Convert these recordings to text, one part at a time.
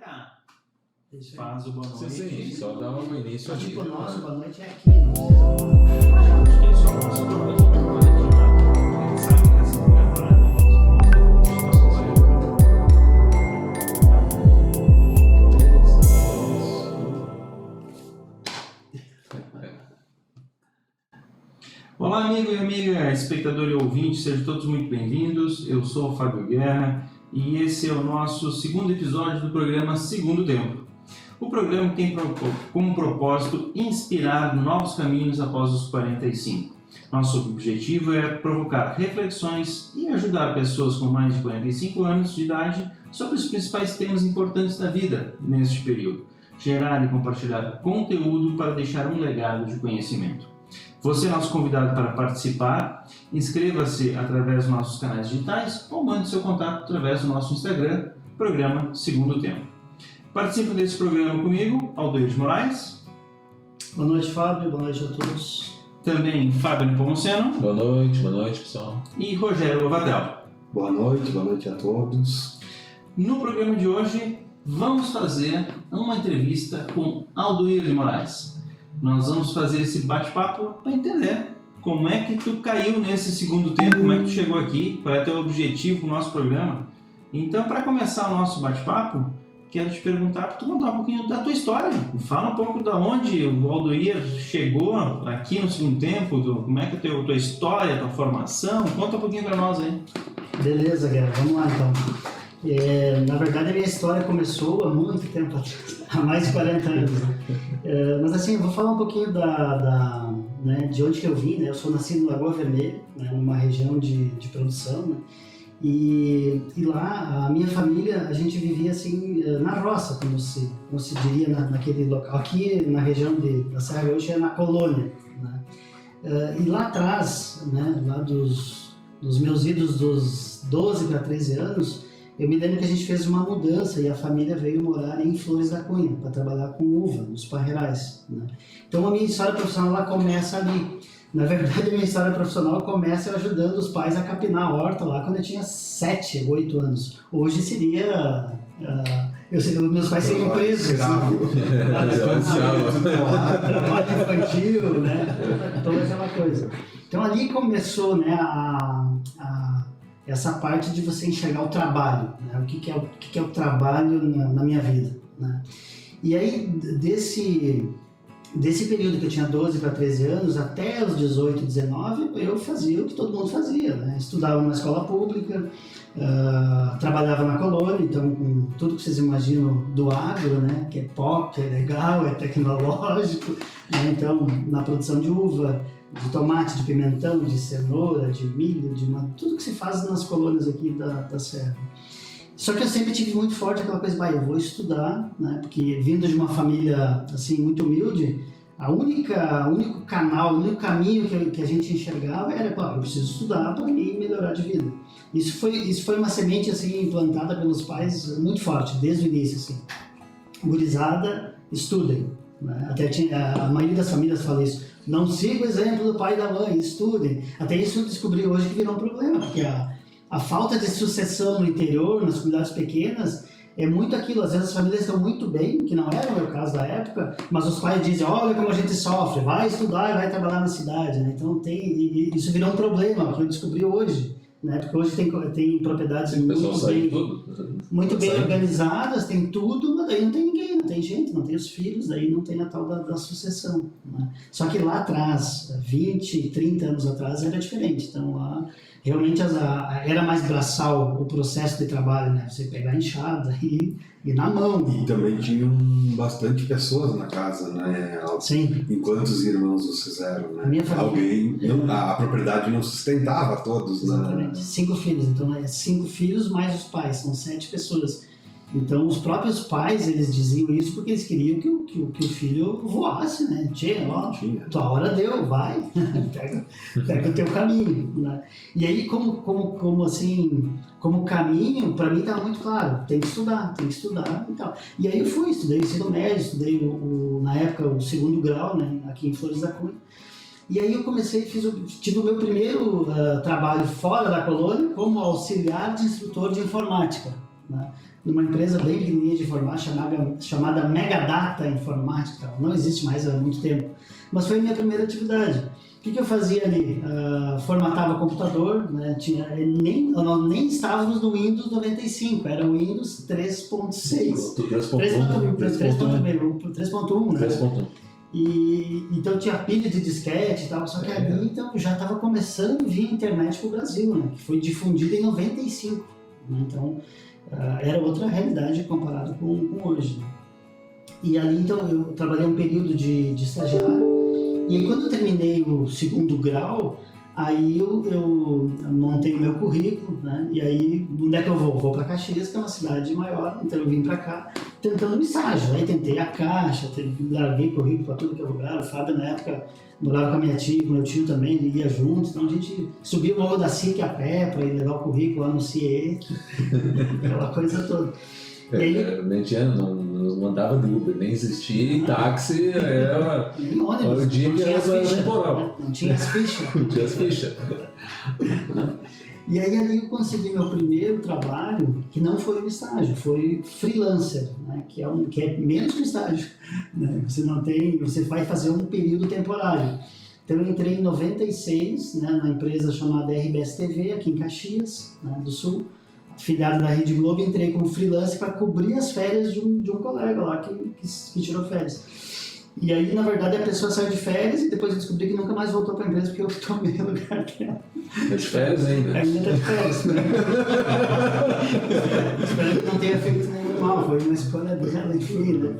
cá. Faz o boa noite. Sim, só dá um início aqui. Tipo, nossa, boa noite é aqui. Não sei se Olá, amigo e amiga, espectador e ouvinte, sejam todos muito bem-vindos. Eu sou o Fábio Guerra e esse é o nosso segundo episódio do programa Segundo Tempo. O programa tem como propósito inspirar novos caminhos após os 45. Nosso objetivo é provocar reflexões e ajudar pessoas com mais de 45 anos de idade sobre os principais temas importantes da vida neste período. Gerar e compartilhar conteúdo para deixar um legado de conhecimento. Você é nosso convidado para participar. Inscreva-se através dos nossos canais digitais ou mande seu contato através do nosso Instagram, Programa Segundo Tempo. Participam desse programa comigo, Aldoir de Moraes. Boa noite, Fábio. Boa noite a todos. Também Fábio Nepomuceno. Boa noite, pessoal. E Rogério Lovatel. Boa noite a todos. No programa de hoje, vamos fazer uma entrevista com Aldoir de Moraes. Nós vamos fazer esse bate-papo para entender como é que tu caiu nesse segundo tempo, como é que tu chegou aqui, qual é o teu objetivo no nosso programa. Então, para começar o nosso bate-papo, quero te perguntar para tu contar um pouquinho da tua história. Fala um pouco da onde o Aldoir chegou aqui no segundo tempo, como é que é a tua história, a tua formação. Conta um pouquinho para nós aí. Beleza, Guerra. Vamos lá, então. Na verdade, a minha história começou há muito tempo atrás, há mais de 40 anos. Mas assim, eu vou falar um pouquinho né, de onde que eu vim. Né? Eu sou nascido em Lagoa Vermelha, né, numa região de produção. Né? E lá, a minha família, a gente vivia assim, na roça, como se diria naquele local. Aqui na região da Serra Gaúcha é na colônia. Né? E lá atrás, né, lá dos meus idos dos 12 para 13 anos, eu me lembro que a gente fez uma mudança e a família veio morar em Flores da Cunha para trabalhar com uva, nos parreirais. Né? Então a minha história profissional ela começa ali. Na verdade, a minha história profissional começa eu ajudando os pais a capinar a horta lá quando eu tinha 7, 8 anos. Hoje seria... meus pais seriam presos. Trabalho infantil, né? Toda aquela coisa. Então ali começou, né, essa parte de você enxergar o trabalho, né? O que é o trabalho na minha vida, né? E aí, desse período que eu tinha 12 para 13 anos, até os 18, 19, eu fazia o que todo mundo fazia, né? Estudava numa escola pública, trabalhava na colônia, então com tudo que vocês imaginam do agro, né? Que é pop, é legal, é tecnológico, né? Então, na produção de uva, de tomate, de pimentão, de cenoura, de milho, tudo que se faz nas colônias aqui da Serra. Só que eu sempre tive muito forte aquela coisa, eu vou estudar, né? Porque vindo de uma família assim muito humilde, o único caminho que a gente enxergava era, eu preciso estudar para melhorar de vida. Isso foi uma semente assim implantada pelos pais muito forte, desde o início, assim. Gurizada, estudem. Né? Até a maioria das famílias fala isso. Não siga o exemplo do pai e da mãe, estudem. Até isso eu descobri hoje que virou um problema, porque a falta de sucessão no interior, nas comunidades pequenas, é muito aquilo. Às vezes as famílias estão muito bem, que não era o meu caso da época, mas os pais dizem, olha como a gente sofre, vai estudar e vai trabalhar na cidade. Né? Então isso virou um problema, que eu descobri hoje. Né? Porque hoje tem propriedades muito bem organizadas, tem tudo, mas daí não tem ninguém, não tem gente, não tem os filhos, daí não tem a tal da sucessão. Né? Só que lá atrás, 20, 30 anos atrás, era diferente. Então lá realmente era mais braçal o processo de trabalho, né? Você pegar a enxada e na mão. E também tinham bastante pessoas na casa, né? Sim. E quantos irmãos vocês eram, né? A minha família, a propriedade não sustentava todos, né? Exatamente. 5 filhos, então 5 filhos mais os pais, são 7 pessoas. Então os próprios pais, eles diziam isso porque eles queriam que o filho voasse, né? Tua hora deu, vai, pega o teu caminho, né? E aí como caminho, para mim estava muito claro, tem que estudar e tal. E aí eu estudei ensino médio, estudei na época o 2º grau, né? Aqui em Flores da Cunha. E aí eu tive o meu primeiro trabalho fora da colônia como auxiliar de instrutor de informática. Né? numa empresa bem pequenininha de informática chamada Megadata Informática. Não existe mais há muito tempo, mas foi a minha primeira atividade. O que eu fazia ali? Formatava computador, né? Nós nem estávamos no Windows 95, era o Windows 3.6. 3.1, né? 3.1. E então tinha pilha de disquete e tal, só que ali então, já estava começando a vir a internet para o Brasil, né? Que foi difundida em 95. Né? Então era outra realidade comparado com hoje. Né? E ali então eu trabalhei um período de estagiário. E aí, quando eu terminei o segundo grau, aí eu montei o meu currículo, né? E aí, onde é que eu vou? Vou para Caxias, que é uma cidade maior, então eu vim para cá tentando um estágio. Aí tentei a Caixa, larguei currículo para tudo que é lugar. O Fábio, na época, morava com a minha tia, com meu tio também, ele ia junto. Então a gente subia o morro da SIC a pé para ir levar o currículo lá no CIE, aquela coisa toda. Não mandava de Uber, nem existia, e táxi era ônibus, o dia que era temporal. Não tinha as fichas. Não tinha as fichas. E aí ali eu consegui meu primeiro trabalho, que não foi um estágio, foi freelancer, né? que é menos que um estágio. Né? Você vai fazer um período temporário. Então eu entrei em 96, né, na empresa chamada RBS TV, aqui em Caxias, né, do Sul. Filiado da Rede Globo, entrei como freelancer para cobrir as férias de um colega lá que tirou férias. E aí, na verdade, a pessoa saiu de férias e depois eu descobri que nunca mais voltou para a empresa porque eu tomei o lugar dela. Tá de férias ainda? Ainda está de férias. Espero que não tenha feito nenhum mal, foi uma escolha dela, enfim, né?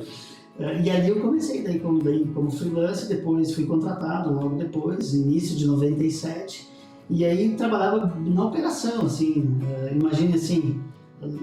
E ali eu comecei como freelancer, depois fui contratado logo depois, início de 97. E aí trabalhava na operação, assim, imagine assim,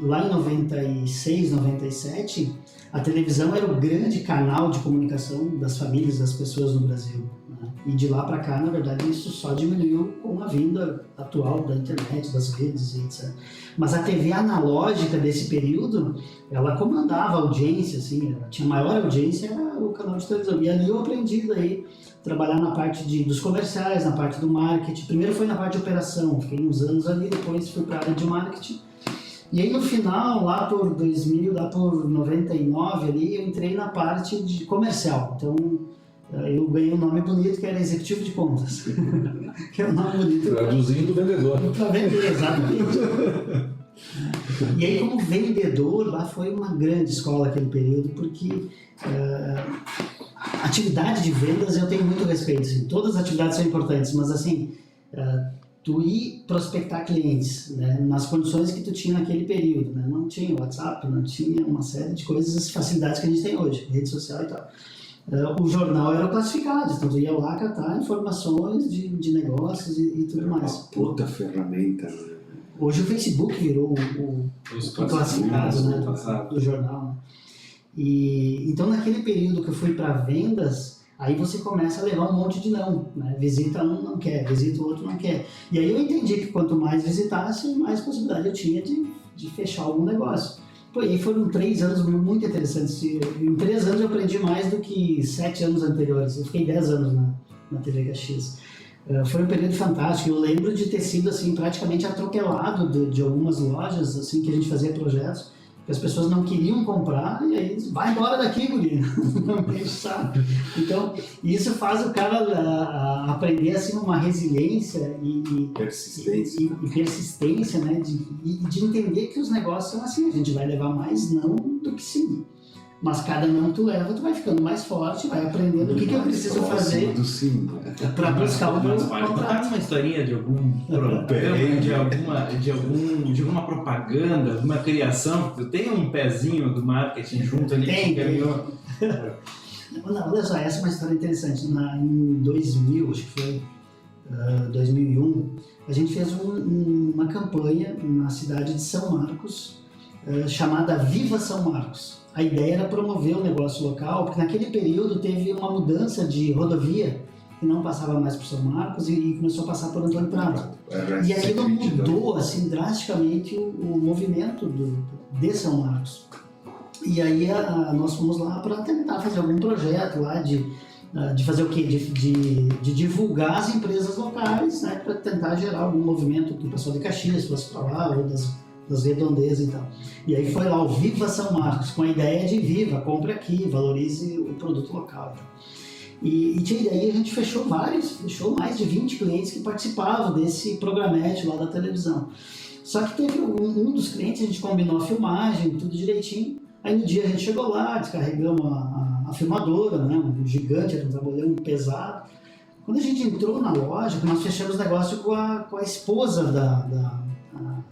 lá em 96, 97, a televisão era o grande canal de comunicação das famílias, das pessoas no Brasil. Né? E de lá para cá, na verdade, isso só diminuiu com a vinda atual da internet, das redes e etc. Mas a TV analógica desse período, ela comandava a audiência, assim, tinha maior audiência, era o canal de televisão. E ali eu aprendi daí trabalhar na parte dos comerciais, na parte do marketing. Primeiro foi na parte de operação, fiquei uns anos ali, depois fui para a área de marketing. E aí no final, lá por 2000, lá por 99 ali, eu entrei na parte de comercial. Então eu ganhei um nome bonito que era executivo de contas. Que é um nome bonito. Traduzindo do vendedor. Para vender, exatamente. E aí como vendedor, lá foi uma grande escola aquele período, porque atividade de vendas eu tenho muito respeito, assim, todas as atividades são importantes, mas assim, tu ir prospectar clientes, né, nas condições que tu tinha naquele período, né, não tinha WhatsApp, não tinha uma série de coisas, facilidades que a gente tem hoje, rede social e tal. O jornal era classificado, então tu ia lá catar informações de negócios e tudo mais. Uma puta ferramenta. Hoje o Facebook virou o classificado, né, do jornal, né? E então naquele período que eu fui para vendas, aí você começa a levar um monte de não, né? Visita um não quer, visita o outro não quer. E aí eu entendi que quanto mais visitasse, mais possibilidade eu tinha de fechar algum negócio. Pô, e aí foram 3 anos muito interessantes. Em 3 anos eu aprendi mais do que 7 anos anteriores. Eu fiquei 10 anos na TV Caxias. Foi um período fantástico. Eu lembro de ter sido assim praticamente atropelado de algumas lojas assim que a gente fazia projetos, que as pessoas não queriam comprar e aí vai embora daqui, guri, não tem sabe. Então isso faz o cara aprender assim uma resiliência e persistência, né, de entender que os negócios são assim, a gente vai levar mais não do que sim. Mas cada não que tu leva, tu vai ficando mais forte, vai aprendendo o que eu preciso fazer para buscar o meu contrato. Uma historinha de algum programa, de alguma propaganda, alguma criação? Tu tem um pezinho do marketing junto ali? Tem. Não, olha só, essa é uma história interessante. Em 2000, acho que foi 2001, a gente fez uma campanha na cidade de São Marcos, chamada Viva São Marcos. A ideia era promover o negócio local, porque naquele período teve uma mudança de rodovia que não passava mais por São Marcos e começou a passar por Antônio Prado. E aquilo mudou assim, drasticamente o movimento de São Marcos. E aí nós fomos lá para tentar fazer algum projeto lá de fazer o quê? De divulgar as empresas locais, né, para tentar gerar algum movimento que o pessoal de Caxias fosse para lá, ou das das redondezas e tal. E aí foi lá o Viva São Marcos, com a ideia de viva, compre aqui, valorize o produto local. E daí a gente fechou mais de 20 clientes que participavam desse programete lá da televisão. Só que teve um dos clientes, a gente combinou a filmagem, tudo direitinho. Aí no dia a gente chegou lá, descarregamos a filmadora, né, um gigante, era um trabalhão pesado. Quando a gente entrou na loja, nós fechamos negócio com a esposa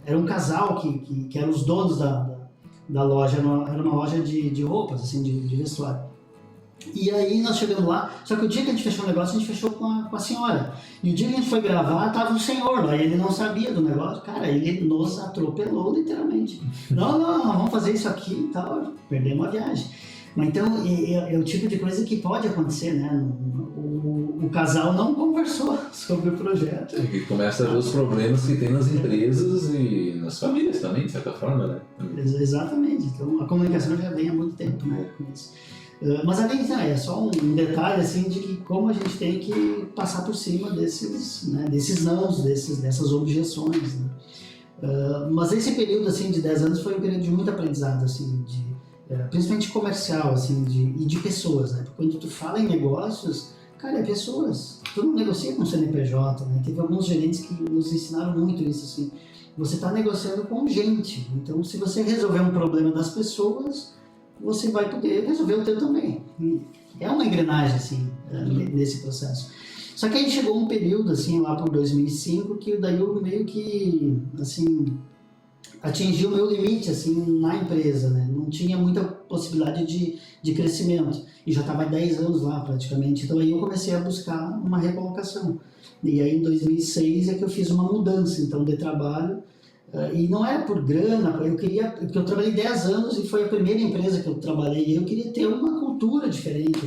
era um casal que eram os donos da loja, era uma loja de roupas, assim, de vestuário. E aí nós chegamos lá, só que o dia que a gente fechou o negócio, a gente fechou com a senhora. E o dia que a gente foi gravar, tava um senhor lá, e ele não sabia do negócio. Cara, ele nos atropelou literalmente. Não, vamos fazer isso aqui e tal, perdemos a viagem. Mas então, é o tipo de coisa que pode acontecer, né? O casal não conversou sobre o projeto. E começa a ver os problemas que tem nas empresas e nas famílias também, de certa forma, né? Exatamente. Então, a comunicação já vem há muito tempo, né, com isso. Mas além disso, é só um detalhe assim de que como a gente tem que passar por cima desses nãos, dessas objeções, né? Mas esse período assim de 10 anos foi um período de muito aprendizado, assim, principalmente comercial, assim, e de pessoas, né? Porque quando tu fala em negócios, cara, é pessoas. Tu não negocia com CNPJ, né? Teve alguns gerentes que nos ensinaram muito isso, assim. Você está negociando com gente. Então, se você resolver um problema das pessoas, você vai poder resolver o teu também. É uma engrenagem, assim, nesse processo. Só que aí chegou um período, assim, lá por 2005, que daí eu meio que, assim, atingi o meu limite, assim, na empresa, né? Não tinha muita possibilidade de crescimento. E já estava há 10 anos lá, praticamente. Então aí eu comecei a buscar uma recolocação. E aí em 2006 é que eu fiz uma mudança, então, de trabalho. E não era por grana, porque eu trabalhei 10 anos e foi a primeira empresa que eu trabalhei, e eu queria ter uma cultura diferente,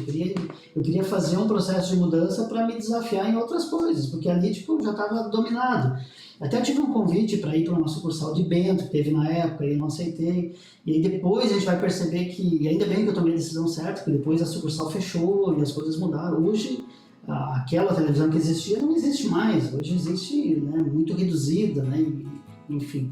eu queria fazer um processo de mudança para me desafiar em outras coisas, porque ali tipo, já estava dominado. Até eu tive um convite para ir para uma sucursal de Bento, que teve na época, e eu não aceitei, e aí depois a gente vai perceber que, ainda bem que eu tomei a decisão certa, porque depois a sucursal fechou e as coisas mudaram. Hoje, aquela televisão que existia não existe mais, hoje existe, né, muito reduzida, né, enfim,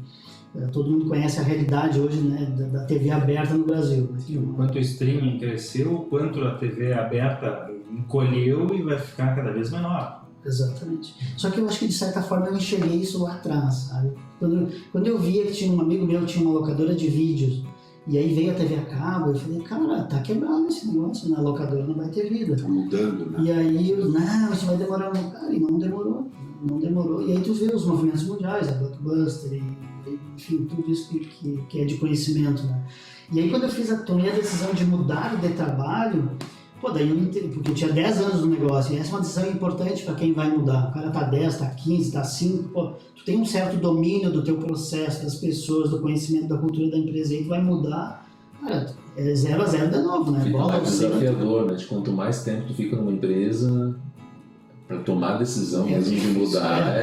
todo mundo conhece a realidade hoje, né, da TV aberta no Brasil. Sim, o quanto o streaming cresceu, o quanto a TV aberta encolheu e vai ficar cada vez menor. Exatamente. Só que eu acho que de certa forma eu enxerguei isso lá atrás, sabe? Quando eu via que tinha um amigo meu que tinha uma locadora de vídeos, e aí veio a TV a cabo, eu falei, cara, tá quebrado esse negócio, né? A locadora não vai ter vida. Tá mudando, né? E aí, não, isso vai demorar muito. Cara, e não demorou. E aí tu vê os movimentos mundiais, a Blockbuster, enfim, tudo isso que é de conhecimento, né? E aí quando eu tomei a decisão de mudar de trabalho, pô, daí eu entendi, porque eu tinha 10 anos no negócio, e essa é uma decisão importante para quem vai mudar. O cara tá 10, tá 15, tá 5, pô, tu tem um certo domínio do teu processo, das pessoas, do conhecimento, da cultura da empresa, aí tu vai mudar, cara, é 0 a 0 de novo, né? Fica mais desafiador, né? De quanto mais tempo tu fica numa empresa, para tomar a decisão mesmo de mudar,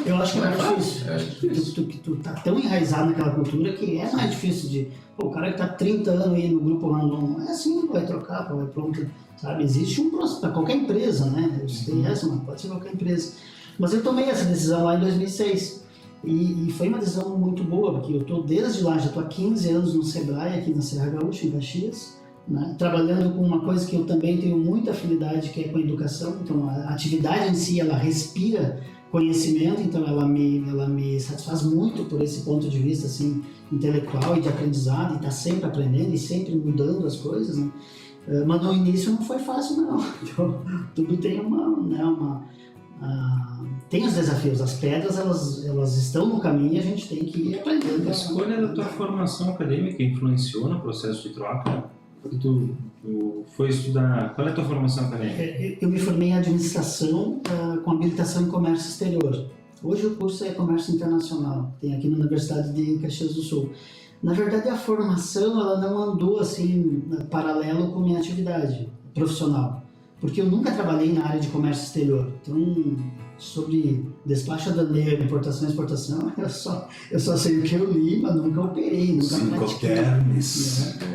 eu acho que é mais difícil. É difícil. Tu tá tão enraizado naquela cultura que é mais difícil de... Pô, o cara que tá 30 anos aí no grupo random, não é assim, vai trocar, vai pronto, sabe? Existe um processo para qualquer empresa, né? Tem essa, mas pode ser qualquer empresa. Mas eu tomei essa decisão lá em 2006 e foi uma decisão muito boa, porque eu tô desde lá, já tô há 15 anos no Sebrae, aqui na Serra Gaúcha, em Caxias, né? Trabalhando com uma coisa que eu também tenho muita afinidade, que é com a educação. Então a atividade em si, ela respira conhecimento, então ela me satisfaz muito por esse ponto de vista assim, intelectual e de aprendizado, e tá sempre aprendendo e sempre mudando as coisas, né? Mas no início não foi fácil não, então, tudo tem tem os desafios, as pedras elas estão no caminho e a gente tem que ir aprendendo. A escolha da tua formação acadêmica influenciou no processo de troca? Tu foi estudar... Qual é a tua formação acadêmica? Eu me formei em administração com habilitação em comércio exterior. Hoje o curso é comércio internacional, tem aqui na Universidade de Caxias do Sul. Na verdade a formação ela não andou assim paralelo com a minha atividade profissional, porque eu nunca trabalhei na área de comércio exterior. Então, sobre despacho aduaneiro, importação e exportação, eu só sei o que eu li, mas nunca operei, nunca pratiquei.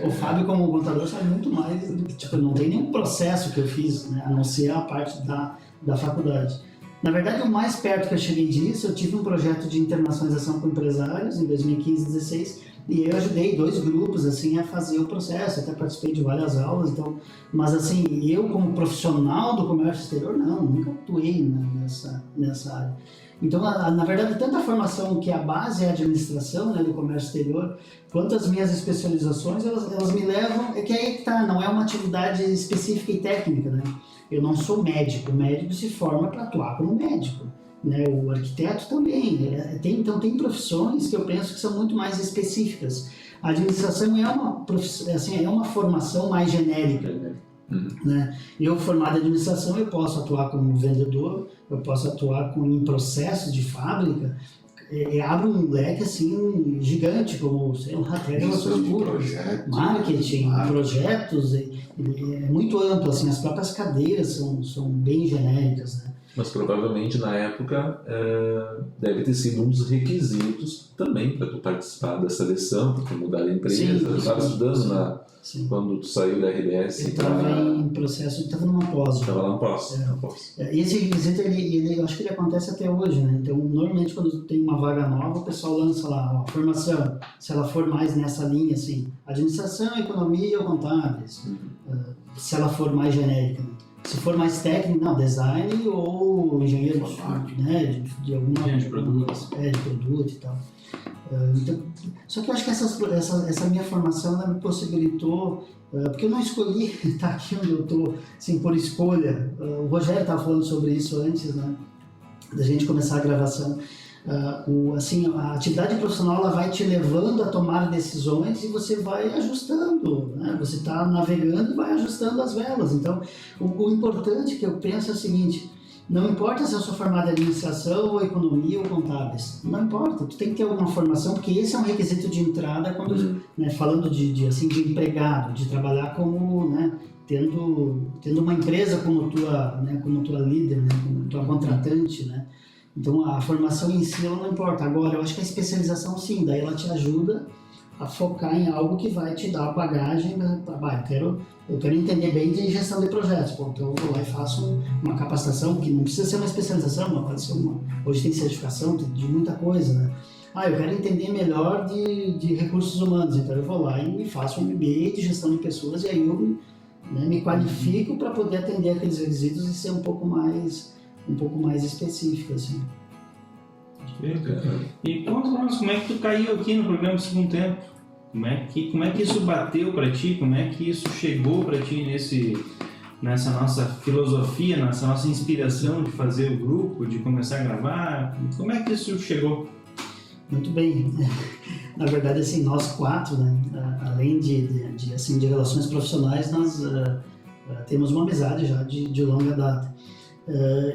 O Fábio, como contador, sabe muito mais, tipo, não tem nenhum processo que eu fiz, né, a não ser a parte da faculdade. Na verdade, o mais perto que eu cheguei disso, eu tive um projeto de internacionalização com empresários em 2015 e 2016, e eu ajudei 2 grupos assim a fazer o processo, até participei de várias aulas, então, mas assim, eu como profissional do comércio exterior, não, nunca atuei nessa área. Então, na verdade, tanto a formação que a base é a administração, né, do comércio exterior, quanto as minhas especializações, elas me levam, é que aí que tá, não é uma atividade específica e técnica, né? Eu não sou médico, o médico se forma para atuar como médico, né? O arquiteto também, então tem profissões que eu penso que são muito mais específicas. A administração é uma formação mais genérica, né? Eu, formado em administração, eu posso atuar como vendedor, eu posso atuar em processos de fábrica, abre um leque assim gigante, como, sei lá, até relações públicas, marketing, projetos, é muito amplo, assim, as próprias cadeiras são bem genéricas, né? Mas provavelmente na época deve ter sido um dos requisitos também para tu participar da seleção, para tu mudar a empresa. Eu estava estudando quando tu saiu da RBS. Eu estava em processo, estava numa pós. Estava lá no pós. E esse requisito, eu acho que ele acontece até hoje, né? Então, normalmente quando tem uma vaga nova, o pessoal lança lá, ó, formação, se ela for mais nessa linha, assim, administração, economia ou contábeis, se ela for mais genérica, né? Se for mais técnico, não, design ou engenheiro né, de alguma... de produtos. De produto e tal. Então, só que eu acho que essa minha formação ela me possibilitou, porque eu não escolhi estar aqui onde eu estou, assim, por escolha. O Rogério estava falando sobre isso antes, né, da gente começar a gravação. A atividade profissional ela vai te levando a tomar decisões e você vai ajustando, né? Você está navegando e vai ajustando as velas. Então, o importante que eu penso é o seguinte: não importa se eu sou formado em administração ou economia ou contábeis, não importa, tu tem que ter alguma formação, porque esse é um requisito de entrada quando, né, falando de empregado, de trabalhar como, né, tendo uma empresa como tua líder, né, como tua contratante, né? Então, a formação em si ela não importa. Agora, eu acho que a especialização, sim, daí ela te ajuda a focar em algo que vai te dar a bagagem, né? Eu quero entender bem de gestão de projetos. Então, eu vou lá e faço uma capacitação, que não precisa ser uma especialização, mas pode ser hoje tem certificação de muita coisa, né? Eu quero entender melhor de recursos humanos, então eu vou lá e faço um MBA de gestão de pessoas e aí eu, né, me qualifico para poder atender aqueles requisitos e ser um pouco mais específico, assim. E conta pra nós como é que tu caiu aqui no programa Segundo Tempo. Como é que isso bateu para ti? Como é que isso chegou para ti nessa nossa filosofia, nessa nossa inspiração de fazer o grupo, de começar a gravar? Como é que isso chegou? Muito bem. Na verdade, assim, nós 4, né, além de relações profissionais, nós temos uma amizade já de longa data.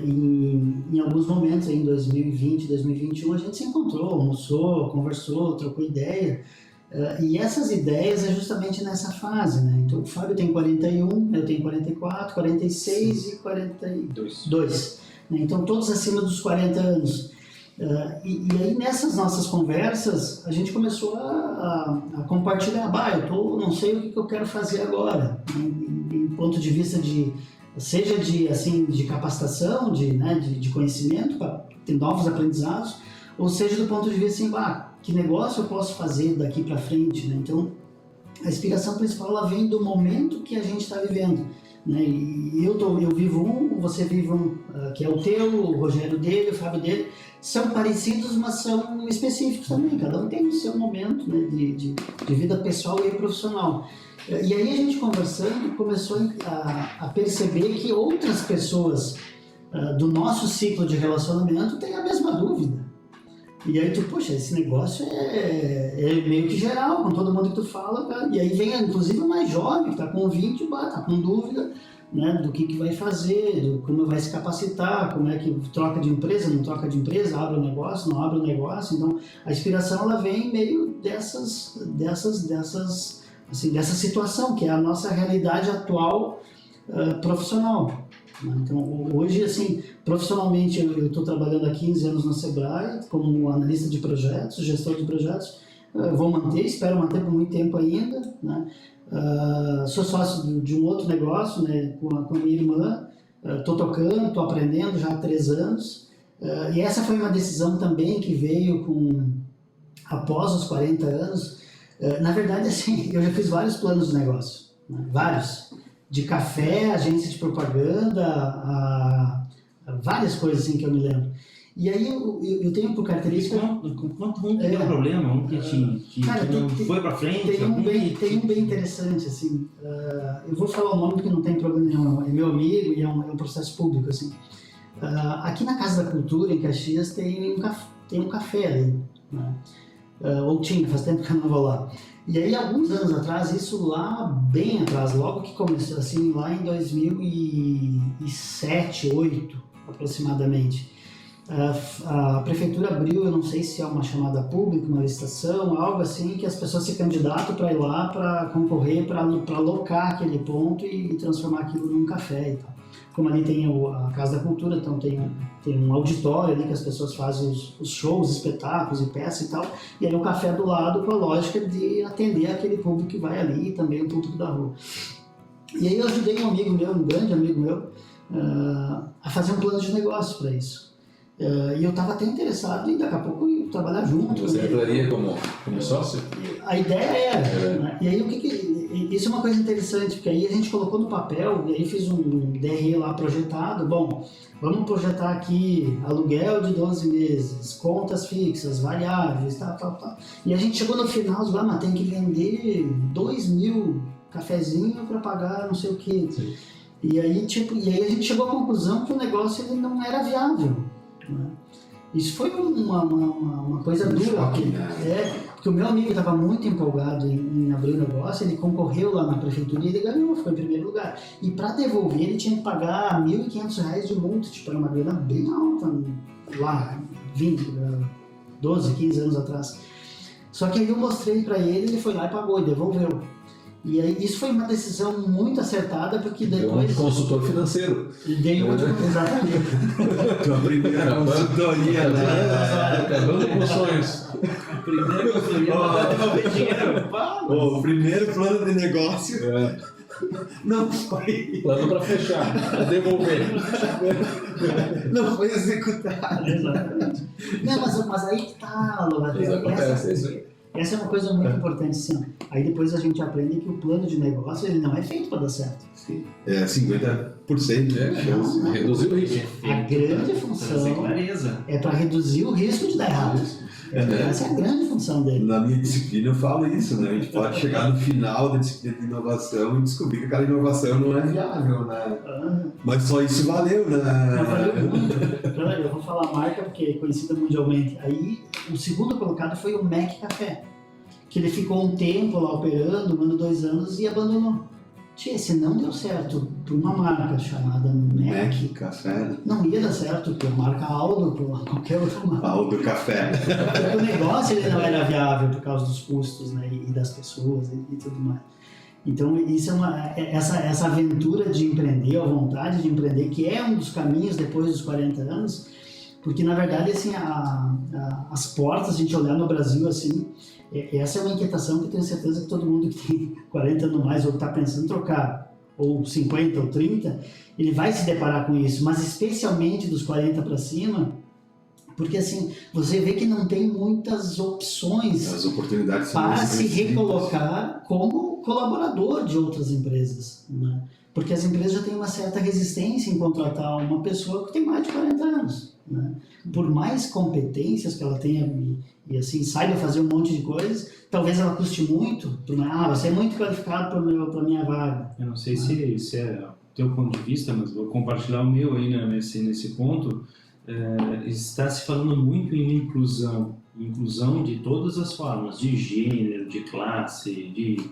Em alguns momentos, em 2020, 2021, a gente se encontrou, almoçou, conversou, trocou ideia, e essas ideias é justamente nessa fase, né? Então, o Fábio tem 41, eu tenho 44, 46 e 42, né? Então, todos acima dos 40 anos. E aí, nessas nossas conversas, a gente começou a compartilhar, não sei o que eu quero fazer agora, né? Em ponto de vista seja de capacitação, de conhecimento, para ter novos aprendizados, ou seja do ponto de vista assim, que negócio eu posso fazer daqui para frente, né? Então, a inspiração principal ela vem do momento que a gente está vivendo, né? E eu vivo você vive que é o teu, o Rogério dele, o Fábio dele, são parecidos, mas são específicos também, cada um tem o seu momento, né, de vida pessoal e profissional. E aí a gente conversando começou a perceber que outras pessoas do nosso ciclo de relacionamento têm a mesma dúvida. E aí poxa, esse negócio é meio que geral, com todo mundo que tu fala, cara. E aí vem inclusive o mais jovem, que tá com 20, tá com dúvida, né, do que vai fazer, como vai se capacitar, como é que troca de empresa, não troca de empresa, abre o negócio, não abre o negócio. Então a inspiração ela vem meio dessa situação, que é a nossa realidade atual profissional. Então, hoje, assim, profissionalmente, eu estou trabalhando há 15 anos no Sebrae, como analista de projetos, gestor de projetos. Espero manter por muito tempo ainda, né? Sou sócio de um outro negócio, né, com a minha irmã, estou tocando, estou aprendendo já há 3 anos. E essa foi uma decisão também que veio após os 40 anos. Na verdade, assim, eu já fiz vários planos de negócio, né? Vários. De café, agência de propaganda, várias coisas assim que eu me lembro. E aí eu tenho por característica... Quanto um tem um problema, um que não foi para frente? Tem um bem interessante, assim. Eu vou falar o nome porque não tem problema nenhum. É meu amigo e é um processo público, assim. Aqui na Casa da Cultura, em Caxias, tem um café ali, né? Ou tinha, faz tempo que eu não vou lá. E aí, alguns anos atrás, isso lá bem atrás, logo que começou, assim, lá em 2007, 2008, aproximadamente, a prefeitura abriu, eu não sei se é uma chamada pública, uma licitação, algo assim, que as pessoas se candidatam para ir lá, para concorrer, para alocar aquele ponto e transformar aquilo num café e tal. Como ali tem a Casa da Cultura, então tem um auditório ali que as pessoas fazem os shows, espetáculos e peças e tal, e aí o café do lado com a lógica de atender aquele público que vai ali e também o público da rua. E aí eu ajudei um amigo meu, um grande amigo meu, a fazer um plano de negócio para isso. E eu estava até interessado em daqui a pouco trabalhar junto. Você entraria como sócio? A ideia era. Né? E aí isso é uma coisa interessante, porque aí a gente colocou no papel, e aí fiz um DRE lá projetado. Bom, vamos projetar aqui aluguel de 12 meses, contas fixas, variáveis, tal. E a gente chegou no final, mas tem que vender 2.000 cafezinhos para pagar não sei o quê. Sim. E aí a gente chegou à conclusão que o negócio ele não era viável. Né? Isso foi uma coisa dura, porque o meu amigo estava muito empolgado em abrir o negócio, ele concorreu lá na prefeitura e ele ganhou, ficou em primeiro lugar. E para devolver ele tinha que pagar R$ 1.500 de multa, era uma grana bem alta lá, 12, 15 anos atrás. Só que aí eu mostrei para ele foi lá e pagou e devolveu. E aí, isso foi uma decisão muito acertada, porque depois... Deu um consultor financeiro. Exatamente. Tua primeira consultoria, né? Acabando com sonhos. Primeiro consultoria para devolver dinheiro. O primeiro plano de negócio não foi... Plano para fechar, para devolver. Não foi executado. Exatamente. Não, mas aí que tá, Lobato. Essa é uma coisa muito importante, sim. Aí depois a gente aprende que o plano de negócio ele não é feito para dar certo. Sim. 50% de chance. Não. Reduzir o risco. A grande função é para reduzir o risco de dar errado. Essa é a grande função dele. Na minha disciplina eu falo isso, né? A gente pode chegar no final da disciplina de inovação e descobrir que aquela inovação não é viável, né? Mas só isso valeu, né? Não valeu muito. Eu vou falar a marca porque é conhecida mundialmente. Aí o segundo colocado foi o Mac Café, que ele ficou um tempo lá operando, 1 ano, 2 anos e abandonou. Esse não deu certo para uma marca chamada Mac Café. Não ia dar certo para a marca Aldo, para qualquer outra marca. Aldo Café. Porque o negócio ele não era viável por causa dos custos, né, e das pessoas e tudo mais. Então isso é essa aventura de empreender, a vontade de empreender, que é um dos caminhos depois dos 40 anos, porque na verdade assim as portas, a gente olhar no Brasil assim, essa é uma inquietação que eu tenho certeza que todo mundo que tem 40 anos mais ou está pensando em trocar, ou 50 ou 30, ele vai se deparar com isso, mas especialmente dos 40 para cima, porque assim, você vê que não tem muitas opções as oportunidades para se recolocar como colaborador de outras empresas, né? Porque as empresas já têm uma certa resistência em contratar uma pessoa que tem mais de 40 anos, né? Por mais competências que ela tenha e assim, saiba fazer um monte de coisas, talvez ela custe muito, você é muito qualificado para minha vaga. Eu não sei se é o teu ponto de vista, mas vou compartilhar o meu aí, né, nesse ponto. Está se falando muito em inclusão de todas as formas, de gênero, de classe, de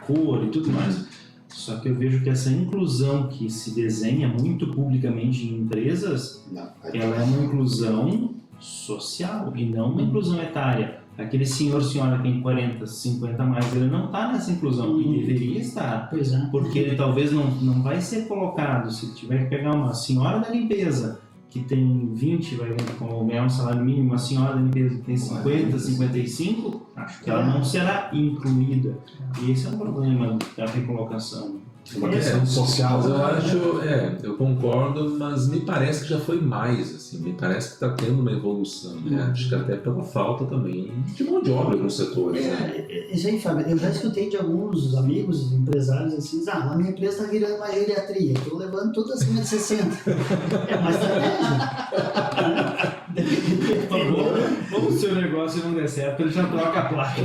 cor e tudo mais. Só que eu vejo que essa inclusão que se desenha muito publicamente em empresas, ela é uma inclusão social e não uma inclusão etária. Aquele senhora que tem 40, 50 a mais, ele não está nessa inclusão e deveria estar, porque ele talvez não vai ser colocado. Se tiver que pegar uma senhora da limpeza que tem 20, vai ganhar um salário mínimo, uma senhora da limpeza que tem 50, 55, Acho que ela não será incluída. E esse é um problema da recolocação. É uma questão social. Mas eu concordo, mas me parece que já foi mais, assim, me parece que está tendo uma evolução, né? Acho que até pela falta também de mão de obra em alguns setores, né? Isso aí, Fábio, eu já escutei de alguns amigos, empresários, assim, a minha empresa está virando uma geriatria, estou levando tudo acima de 60. É uma estratégia. Vamos, se o negócio não der certo, ele já troca a placa.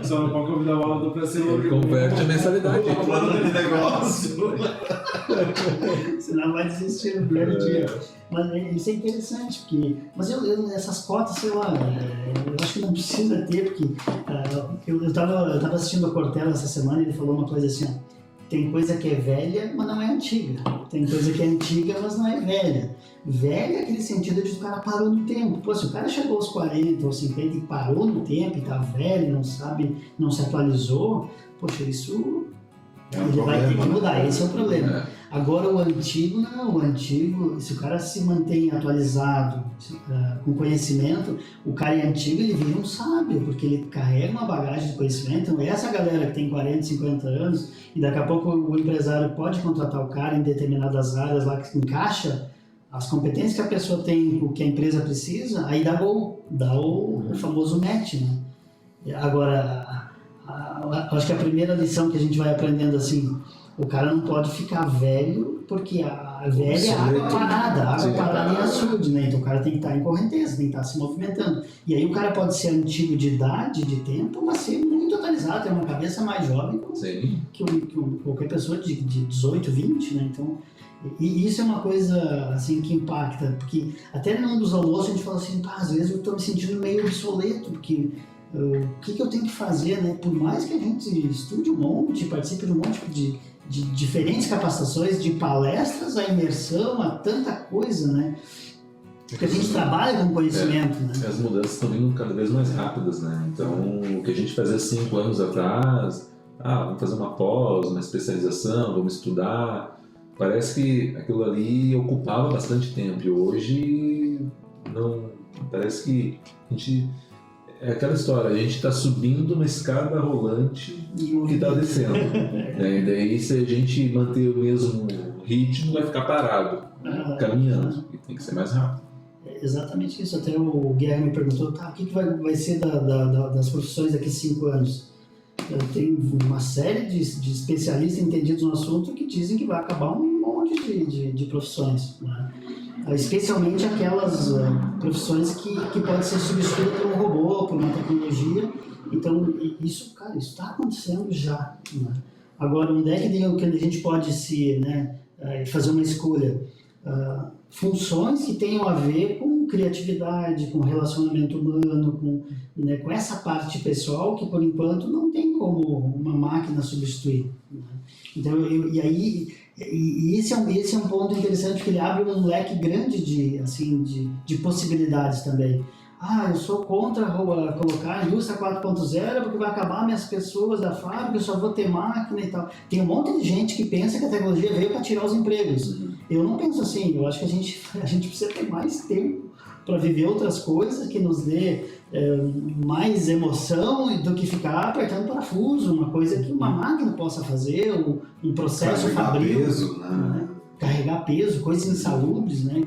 Só não pode convidar o Aldo para ser louco. Converte a mensalidade. O plano de negócio. Senão vai desistir no primeiro dia. Mas isso é interessante, porque... Mas essas cotas, sei lá, eu acho que não precisa ter, porque eu tava assistindo a Cortella essa semana e ele falou uma coisa assim, ó, tem coisa que é velha, mas não é antiga. Tem coisa que é antiga, mas não é velha. Velha é aquele sentido de que o cara parou no tempo. Pô, se o cara chegou aos 40 ou 50 e parou no tempo e tá velho, não sabe, não se atualizou, poxa, isso ele vai ter que mudar. Esse é o problema. Agora o antigo, não. O antigo, se o cara se mantém atualizado, com conhecimento, o cara é antigo, ele vira um sábio, porque ele carrega uma bagagem de conhecimento. Então essa galera que tem 40, 50 anos, e daqui a pouco o empresário pode contratar o cara em determinadas áreas lá que encaixa as competências que a pessoa tem, o que a empresa precisa, aí dá o famoso match, né? Agora, acho que a primeira lição que a gente vai aprendendo assim, o cara não pode ficar velho, porque a velha é água parada em açude, né? Então o cara tem que estar em correnteza, tem que estar se movimentando. E aí o cara pode ser antigo de idade, de tempo, mas ser muito atualizado, ter uma cabeça mais jovem que qualquer pessoa de 18, 20, né? Então, e isso é uma coisa assim que impacta, porque até num dos almoços a gente fala assim, às vezes eu estou me sentindo meio obsoleto, porque o que eu tenho que fazer, né? Por mais que a gente estude um monte, participe de um monte de diferentes capacitações, de palestras, a imersão, a tanta coisa, né? Porque a gente trabalha com conhecimento, né? As mudanças estão vindo cada vez mais rápidas, né? Então, o que a gente fazia 5 anos atrás, vamos fazer uma pós, uma especialização, vamos estudar. Parece que aquilo ali ocupava bastante tempo e hoje não. Parece que a gente. É aquela história, a gente está subindo uma escada rolante que está descendo. E daí, se a gente manter o mesmo ritmo, vai ficar parado, caminhando. E tem que ser mais rápido. É exatamente isso. Até o Guerra me perguntou, o que vai ser das profissões daqui a 5 anos? Tem uma série de especialistas entendidos no assunto que dizem que vai acabar um monte de profissões, né? Especialmente aquelas profissões que podem ser substituídas por um robô, por uma tecnologia. Então, isso está acontecendo já, né? Agora, onde é que a gente pode fazer uma escolha? Funções que tenham a ver com criatividade, com relacionamento humano, com essa parte pessoal que, por enquanto, não tem como uma máquina substituir, né? Então, esse é um ponto interessante, porque ele abre um leque grande de possibilidades também. Eu sou contra colocar a indústria 4.0 porque vai acabar minhas pessoas da fábrica, eu só vou ter máquina e tal. Tem um monte de gente que pensa que a tecnologia veio para tirar os empregos. Eu não penso assim, eu acho que a gente precisa ter mais tempo para viver outras coisas que nos dê mais emoção do que ficar apertando parafuso, uma coisa que uma máquina possa fazer, um processo fabril. Carregar peso, né? Carregar peso, coisas insalubres, né?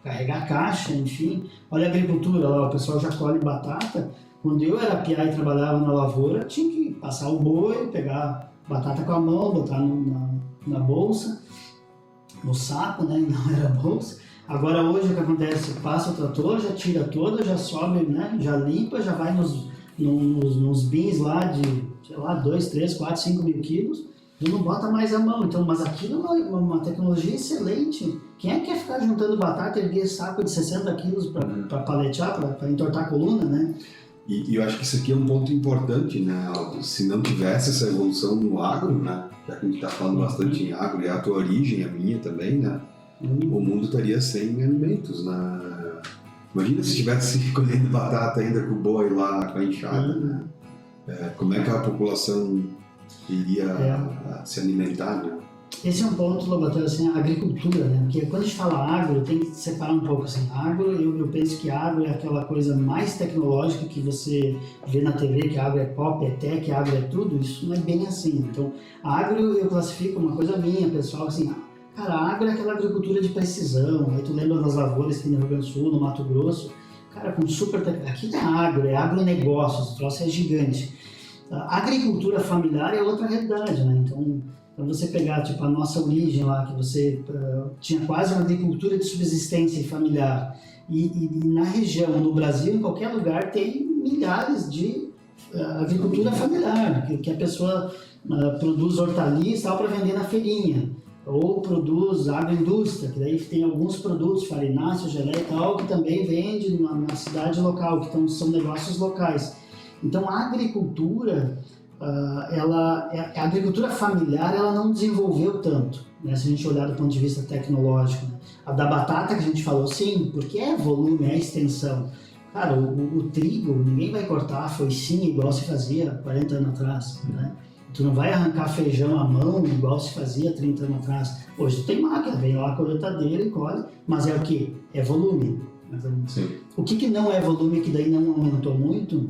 Carregar caixa, enfim. Olha a agricultura lá, o pessoal já colhe batata. Quando eu era piá e trabalhava na lavoura, tinha que passar o boi, pegar batata com a mão, botar na bolsa, no saco, né? Não era bolsa. Agora hoje o que acontece? Passa o trator, já tira toda, já sobe, né? Já limpa, já vai nos bins lá de, sei lá, 2, 3, 4, 5 mil quilos. E não bota mais a mão. Então, mas aquilo é uma tecnologia excelente. Quem é que quer ficar juntando batata e erguer saco de 60 quilos para paletear, para entortar a coluna, né? E eu acho que isso aqui é um ponto importante, né, Aldo? Se não tivesse essa evolução no agro, né? Já que a gente está falando bastante em agro, e a tua origem, a minha também, né? O mundo estaria sem alimentos, né? Imagina se estivesse colhendo batata ainda com o boi lá, com a enxada, né? Como é que a população iria se alimentar, né? Esse é um ponto, Lobato, assim, a agricultura, né? Porque quando a gente fala agro, tem que separar um pouco, assim, agro, eu penso que agro é aquela coisa mais tecnológica que você vê na TV, que agro é pop, é tech, agro é tudo, isso não é bem assim. Então, agro eu classifico uma coisa minha, pessoal, assim, cara, agro é aquela agricultura de precisão, aí tu lembra das lavouras que tem no Rio Grande do Sul, no Mato Grosso, cara, com super tecnologia, aqui é agronegócios, o troço é gigante. A agricultura familiar é outra realidade, né? Então você pegar tipo a nossa origem lá, que você tinha quase uma agricultura de subsistência familiar, e na região, no Brasil, em qualquer lugar, tem milhares de agricultura familiar, que a pessoa produz hortaliça para vender na feirinha, ou produz agroindústria, que daí tem alguns produtos, farináceo, geleia e tal, que também vende na cidade local, que são negócios locais. Então a agricultura, a agricultura familiar, ela não desenvolveu tanto, né, se a gente olhar do ponto de vista tecnológico. Né? A da batata que a gente falou, sim, porque é volume, é extensão. Cara, o trigo, ninguém vai cortar a foicinha igual se fazia 40 anos atrás, né? Tu não vai arrancar feijão à mão igual se fazia 30 anos atrás. Hoje tu tem máquina, vem lá a colheitadeira e colhe, mas é o quê? É volume. Então, o que não é volume, que daí não aumentou muito,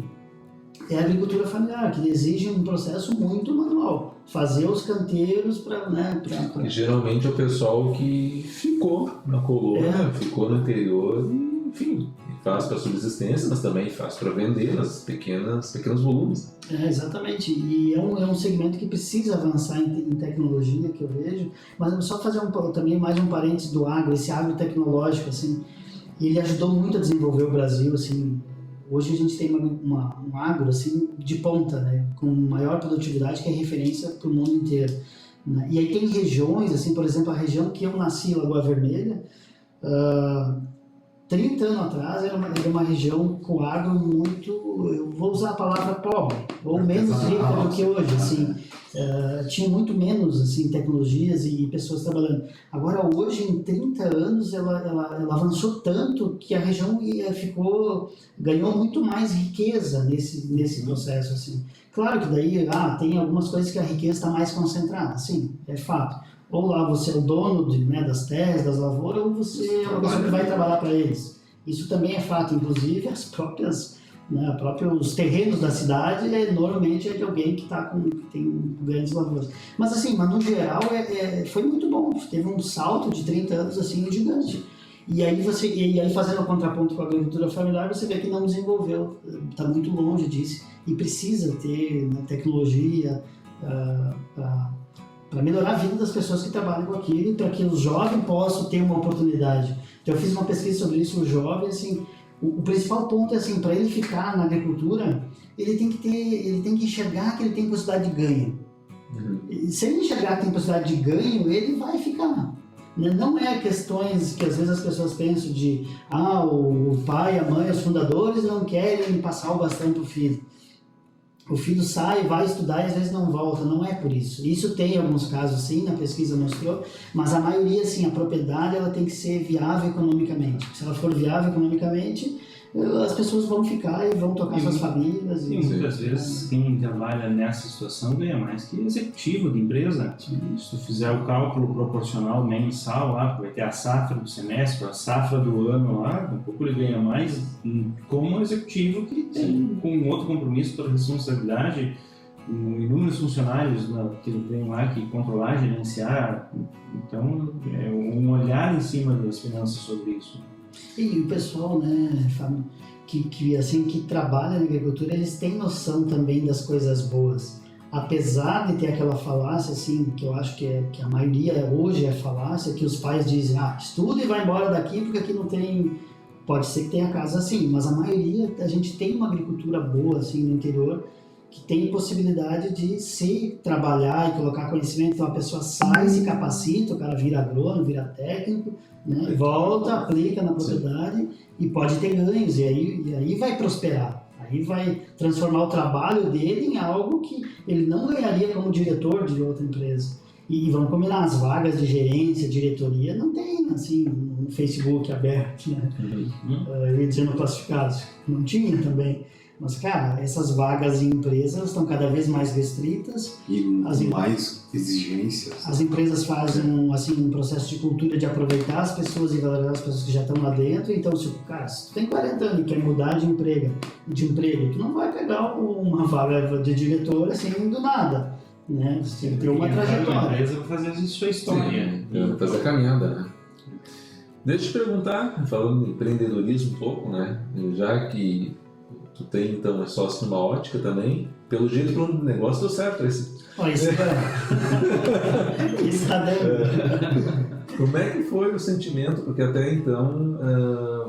é a agricultura familiar, que exige um processo muito manual. Fazer os canteiros para... Né, geralmente é o pessoal que ficou na colônia, ficou no interior e, enfim, faz para subsistência, mas também faz para vender nas pequenos volumes. Exatamente. E é um segmento que precisa avançar em tecnologia, que eu vejo. Mas só fazer também mais um parênteses do agro, esse agro tecnológico, assim, ele ajudou muito a desenvolver o Brasil, assim. Hoje a gente tem um agro assim, de ponta, né, com maior produtividade, que é referência para o mundo inteiro. Né? E aí tem regiões, assim, por exemplo, a região que eu nasci, Lagoa Vermelha, 30 anos atrás era uma região com agro muito, eu vou usar a palavra pobre, ou menos rica do que hoje, assim. Tinha muito menos assim, tecnologias e pessoas trabalhando. Agora, hoje, em 30 anos, ela avançou tanto que a região ganhou muito mais riqueza nesse processo. Assim. Claro que daí tem algumas coisas que a riqueza está mais concentrada, sim, é fato. Ou lá você é o dono das terras, das lavouras, ou você é uma pessoa que vai trabalhar para eles. Isso também é fato, inclusive os próprios terrenos da cidade normalmente é de alguém que tem grandes lavouras. Mas no geral foi muito bom, teve um salto de 30 anos assim gigante. E aí fazendo o contraponto com a agricultura familiar, você vê que não desenvolveu, está muito longe disso e precisa ter tecnologia para melhorar a vida das pessoas que trabalham com aquilo, para que os jovens possam ter uma oportunidade. Então eu fiz uma pesquisa sobre isso, o jovem, assim, o principal ponto é assim, para ele ficar na agricultura, ele tem que enxergar que ele tem possibilidade de ganho. E se ele enxergar que tem possibilidade de ganho, ele vai ficar. Não é questões que às vezes as pessoas pensam de o pai, a mãe, os fundadores não querem passar o bastão para o filho. O filho sai, vai estudar e às vezes não volta, não é por isso. Isso tem alguns casos sim, na pesquisa mostrou, mas a maioria sim, a propriedade ela tem que ser viável economicamente. Se ela for viável economicamente, as pessoas vão ficar e vão tocar suas famílias. E muitas vezes quem trabalha nessa situação ganha mais que executivo de empresa. Se tu fizer o cálculo proporcional mensal lá, vai ter a safra do semestre, a safra do ano lá, um pouco ele ganha mais como executivo que tem com outro compromisso, outra responsabilidade, inúmeros funcionários que ele tem lá que controlar, gerenciar. Então, é um olhar em cima das finanças sobre isso. E o pessoal, né, que trabalha na agricultura, eles têm noção também das coisas boas. Apesar de ter aquela falácia, assim, que eu acho que a maioria hoje é falácia, que os pais dizem, estuda e vai embora daqui porque aqui não tem... Pode ser que tenha casa assim, mas a maioria, a gente tem uma agricultura boa, assim, no interior, que tem possibilidade de se trabalhar e colocar conhecimento. Então a pessoa sai, se capacita, o cara vira agrônomo, vira técnico, né? Volta, aplica na propriedade e pode ter ganhos, e aí vai prosperar. Aí vai transformar o trabalho dele em algo que ele não ganharia como diretor de outra empresa. E vamos combinar, as vagas de gerência, diretoria, não tem assim no Facebook aberto, né? Eu ia dizer no classificados, não tinha também. Mas, cara, essas vagas em empresas estão cada vez mais restritas. E mais exigências. As empresas fazem um processo de cultura de aproveitar as pessoas e valorizar as pessoas que já estão lá dentro. Então, se tu tem 40 anos e quer mudar de emprego, tu não vai pegar uma vaga de diretor assim do nada. Né? Você tem que ter uma trajetória. A empresa vai fazer a sua história. Vai fazer a caminhada, né? Deixa eu te perguntar, falando de empreendedorismo um pouco, né? Já que tu tem, então, é sócio numa ótica também, pelo jeito para um negócio deu certo esse. Isso está dando. Como é que foi o sentimento? Porque até então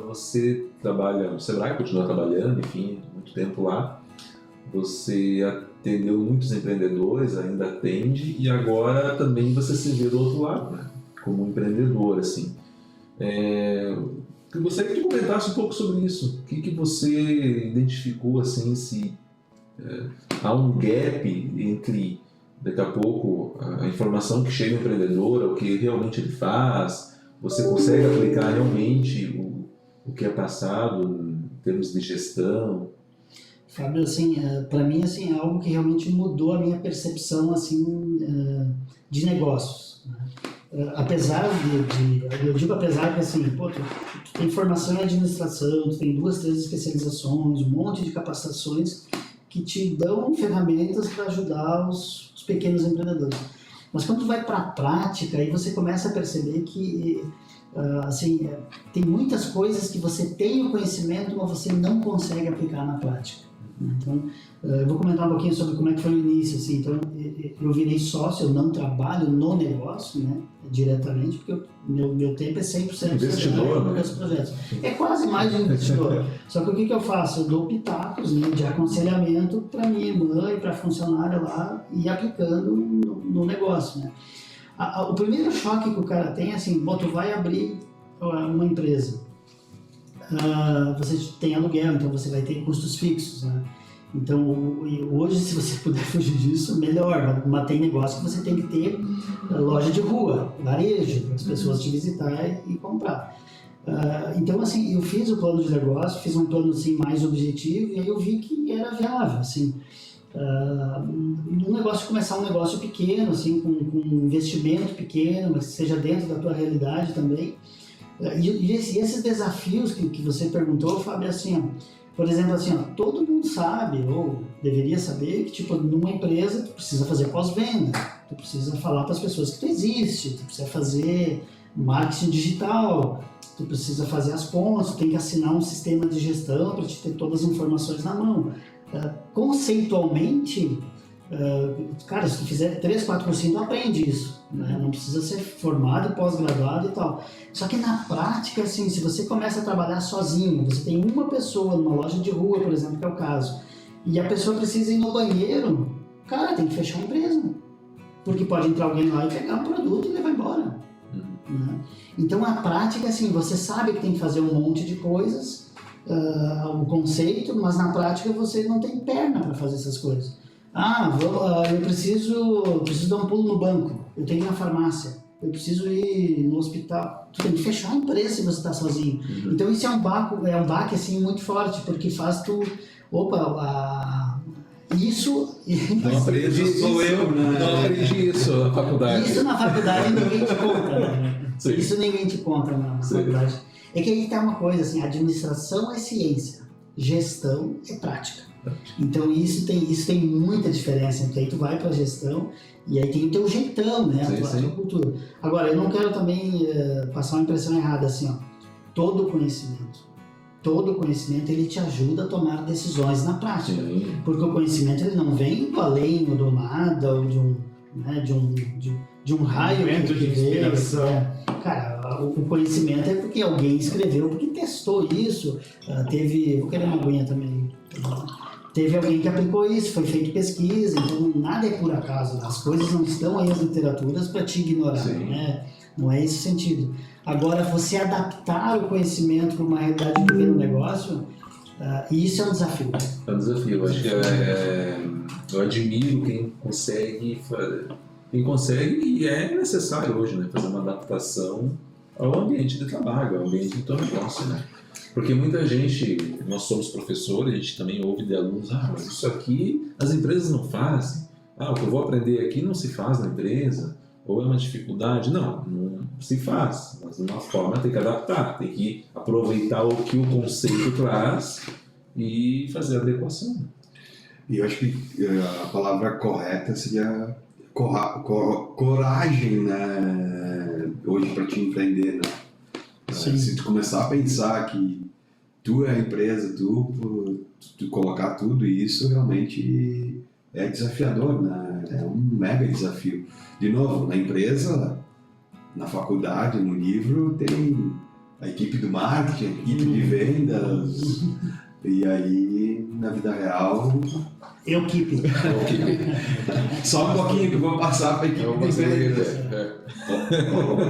você trabalha no Sebrae, continua trabalhando, enfim, muito tempo lá. Você atendeu muitos empreendedores, ainda atende, e agora também você se vê do outro lado, né? Como empreendedor, assim. Eu gostaria que tu comentasse um pouco sobre isso. O que você identificou, assim, se há um gap entre, daqui a pouco, a informação que chega ao empreendedor, o que realmente ele faz, você consegue aplicar realmente o que é passado em termos de gestão? Fábio, assim, para mim, assim, é algo que realmente mudou a minha percepção, assim, de negócios, né? Apesar eu digo apesar que, assim, pô, tu tem formação em administração, tu tem 2, 3 especializações, um monte de capacitações que te dão ferramentas para ajudar os pequenos empreendedores. Mas quando tu vai para a prática, aí você começa a perceber que, assim, tem muitas coisas que você tem o conhecimento, mas você não consegue aplicar na prática. Então, eu vou comentar um pouquinho sobre como é que foi o início, assim. Então, eu virei sócio, eu não trabalho no negócio, né, diretamente, porque meu tempo é 100% investidor, né? Nos projetos. É quase mais de investidor. Só que o que eu faço? Eu dou pitacos, né, de aconselhamento para minha irmã e para a funcionária lá e aplicando no negócio, né. O primeiro choque que o cara tem é assim, tu vai abrir uma empresa. Você tem aluguel, então você vai ter custos fixos, né? Então, hoje, se você puder fugir disso, melhor. Mas tem negócio que você tem que ter loja de rua, varejo, para as pessoas te visitar e comprar. Então, assim, eu fiz o plano de negócio, fiz um plano assim, mais objetivo, e aí eu vi que era viável, assim. Começar um negócio pequeno, assim, com um investimento pequeno, mas que seja dentro da tua realidade também. E esses desafios que você perguntou, Fábio, assim, ó, por exemplo, assim, ó, todo mundo sabe, ou deveria saber, que tipo, numa empresa tu precisa fazer pós-venda, tu precisa falar para as pessoas que tu existe, tu precisa fazer marketing digital, tu precisa fazer as pontes, tu tem que assinar um sistema de gestão para te ter todas as informações na mão. Conceitualmente, cara, se tu fizer 3, 4 cursinhos, tu aprende isso, né? Não precisa ser formado e pós-graduado e tal. Só que na prática, assim, se você começa a trabalhar sozinho, você tem uma pessoa numa loja de rua, por exemplo, que é o caso, e a pessoa precisa ir no banheiro, cara, tem que fechar a empresa, porque pode entrar alguém lá e pegar um produto e levar embora. Né? Então, a prática, assim, você sabe que tem que fazer um monte de coisas, o conceito, mas na prática você não tem perna para fazer essas coisas. Eu preciso dar um pulo no banco, eu tenho que ir na farmácia, eu preciso ir no hospital. Tu tem que fechar a empresa se você está sozinho. Então isso é um baque assim, muito forte, porque faz tu... Isso... Não aprendi, sou eu, né? Não aprendi isso na faculdade. Isso na faculdade ninguém te conta, né? Isso ninguém te conta na faculdade. É que aí tá uma coisa assim, administração é ciência, gestão é prática. Então isso tem muita diferença, porque aí tu vai para a gestão e aí tem o teu jeitão, né, a tua cultura. Agora, eu não quero também passar uma impressão errada, assim, ó, todo conhecimento ele te ajuda a tomar decisões na prática, porque o conhecimento ele não vem do além ou do nada, ou de um raio de inspiração. Cara, o conhecimento é porque alguém escreveu, porque testou isso, vou querer uma aguinha também. Teve alguém que aplicou isso, foi feito pesquisa, então nada é por acaso, as coisas não estão aí nas literaturas para te ignorar, né? Não é esse o sentido. Agora, você adaptar o conhecimento para uma realidade de pequeno negócio, isso é um desafio. É um desafio, eu acho que eu admiro quem consegue e é necessário hoje, né, fazer uma adaptação ao ambiente de trabalho, ao ambiente do teu negócio, né? Porque muita gente, nós somos professores, a gente também ouve de alunos, mas isso aqui as empresas não fazem. O que eu vou aprender aqui não se faz na empresa, ou é uma dificuldade. Não se faz, mas de uma forma tem que adaptar, tem que aproveitar o que o conceito traz e fazer a adequação. E eu acho que a palavra correta seria coragem, né? Hoje para te empreender, né? Se tu começar a pensar que tu é a empresa, tu colocar tudo isso, realmente é desafiador, né? É um mega desafio. De novo, na empresa, na faculdade, no livro, tem a equipe do marketing, a equipe de vendas, e aí na vida real... Equipe. Só um pouquinho que eu vou passar para a equipe de vendas.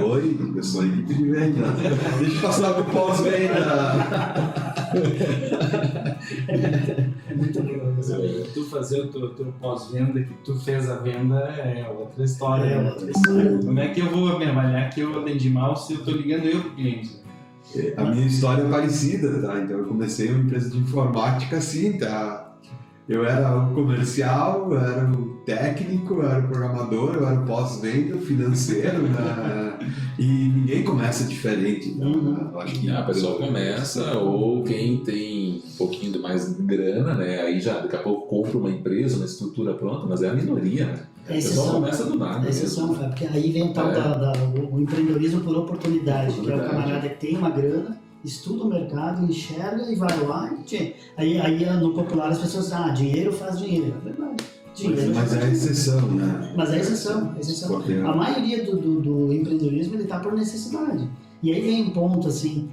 Oi, eu sou a equipe de vendas. Deixa eu passar para o pós-venda. É muito legal. Tu fazer o teu pós-venda, que tu fez a venda, é outra história. É outra história. Como é que eu vou me avaliar que eu atendi mal se eu estou ligando eu pro cliente? A minha história é parecida, tá? Então eu comecei uma empresa de informática assim, tá? Eu era o comercial, eu era o técnico, eu era o programador, eu era o pós-venda, o financeiro, né? E ninguém começa diferente. Né? Eu acho que a pessoa começa, ou quem tem um pouquinho de mais grana, né? Aí já daqui a pouco compra uma empresa, uma estrutura pronta, mas é a minoria, né? A pessoa começa do nada. É exceção, porque aí vem o tal o empreendedorismo por oportunidade, que é o camarada que tem uma grana, estuda o mercado, enxerga e vai lá. Aí no popular as pessoas dizem, dinheiro faz dinheiro. É verdade. Mas é exceção, né? Mas é exceção. A maioria do empreendedorismo ele está por necessidade. E aí vem um ponto assim,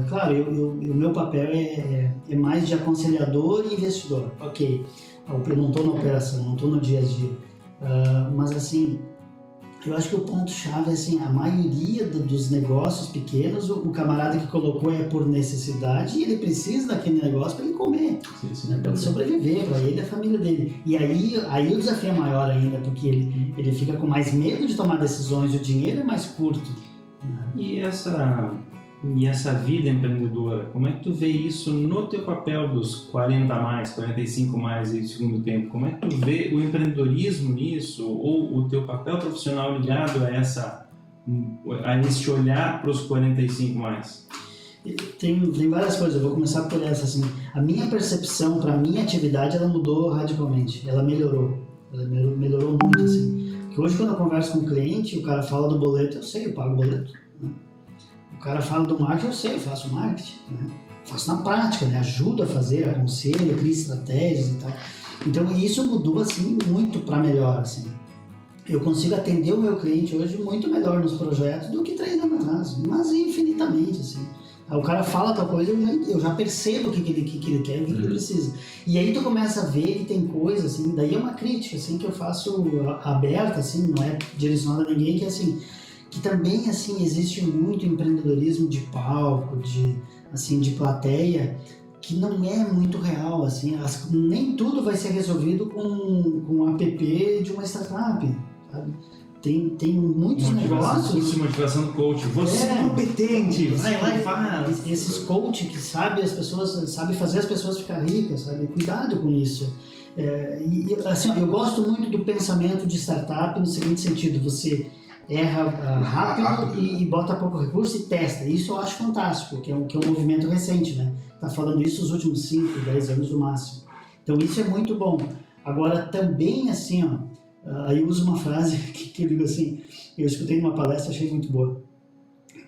claro, o meu papel é mais de aconselhador e investidor. Ok, eu não estou na operação, não estou no dia a dia. Mas assim, eu acho que o ponto-chave é assim, a maioria dos negócios pequenos, o camarada que colocou é por necessidade e ele precisa daquele negócio para ele comer, né, para ele sobreviver, para ele e a família dele. E aí o desafio é maior ainda, porque ele fica com mais medo de tomar decisões e o dinheiro é mais curto. E essa vida empreendedora, como é que tu vê isso no teu papel dos 40 mais, 45 mais e segundo tempo? Como é que tu vê o empreendedorismo nisso, ou o teu papel profissional ligado a esse olhar para os 45 mais? Tem várias coisas, eu vou começar por essa. Assim, a minha percepção para a minha atividade, ela mudou radicalmente, ela melhorou muito. Assim. Porque hoje quando eu converso com um cliente, o cara fala do boleto, eu sei, eu pago o boleto. Né? O cara fala do marketing, eu sei, eu faço marketing, né? Faço na prática, né? Ajudo a fazer, aconselho, crio estratégias e tal. Então isso mudou assim muito para melhor, assim. Eu consigo atender o meu cliente hoje muito melhor nos projetos do que 3 anos atrás, mas infinitamente, assim. O cara fala tal coisa, eu já percebo o que ele quer, o que ele precisa. E aí tu começa a ver que tem coisa, assim, daí é uma crítica, assim, que eu faço aberta, assim, não é direcionada a ninguém, que assim, que também, assim, existe muito empreendedorismo de palco, de plateia, que não é muito real, assim, nem tudo vai ser resolvido com um app de uma startup, sabe? Tem muitos negócios... Motivação do coach. Você é competente, vai lá e faz. Esses coach que sabe fazer as pessoas ficar ricas, sabe? Cuidado com isso. Assim, eu gosto muito do pensamento de startup no seguinte sentido, você erra rápido e bota pouco recurso e testa. Isso eu acho fantástico, que é um movimento recente, né? Tá falando isso nos últimos 5, 10 anos no máximo. Então isso é muito bom. Agora também assim, aí eu uso uma frase que eu digo assim, eu escutei numa palestra, achei muito boa,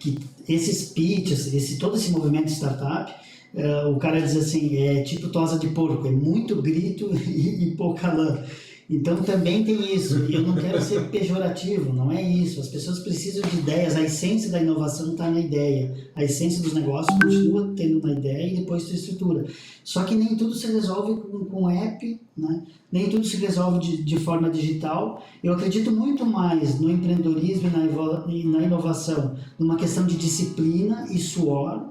que esses pitches, todo esse movimento de startup, o cara diz assim, é tipo tosa de porco, é muito grito e pouca lã. Então também tem isso, e eu não quero ser pejorativo, não é isso, as pessoas precisam de ideias, a essência da inovação está na ideia, a essência dos negócios continua tendo na ideia e depois sua estrutura. Só que nem tudo se resolve com app, né? Nem tudo se resolve de forma digital. Eu acredito muito mais no empreendedorismo e na inovação, numa questão de disciplina e suor,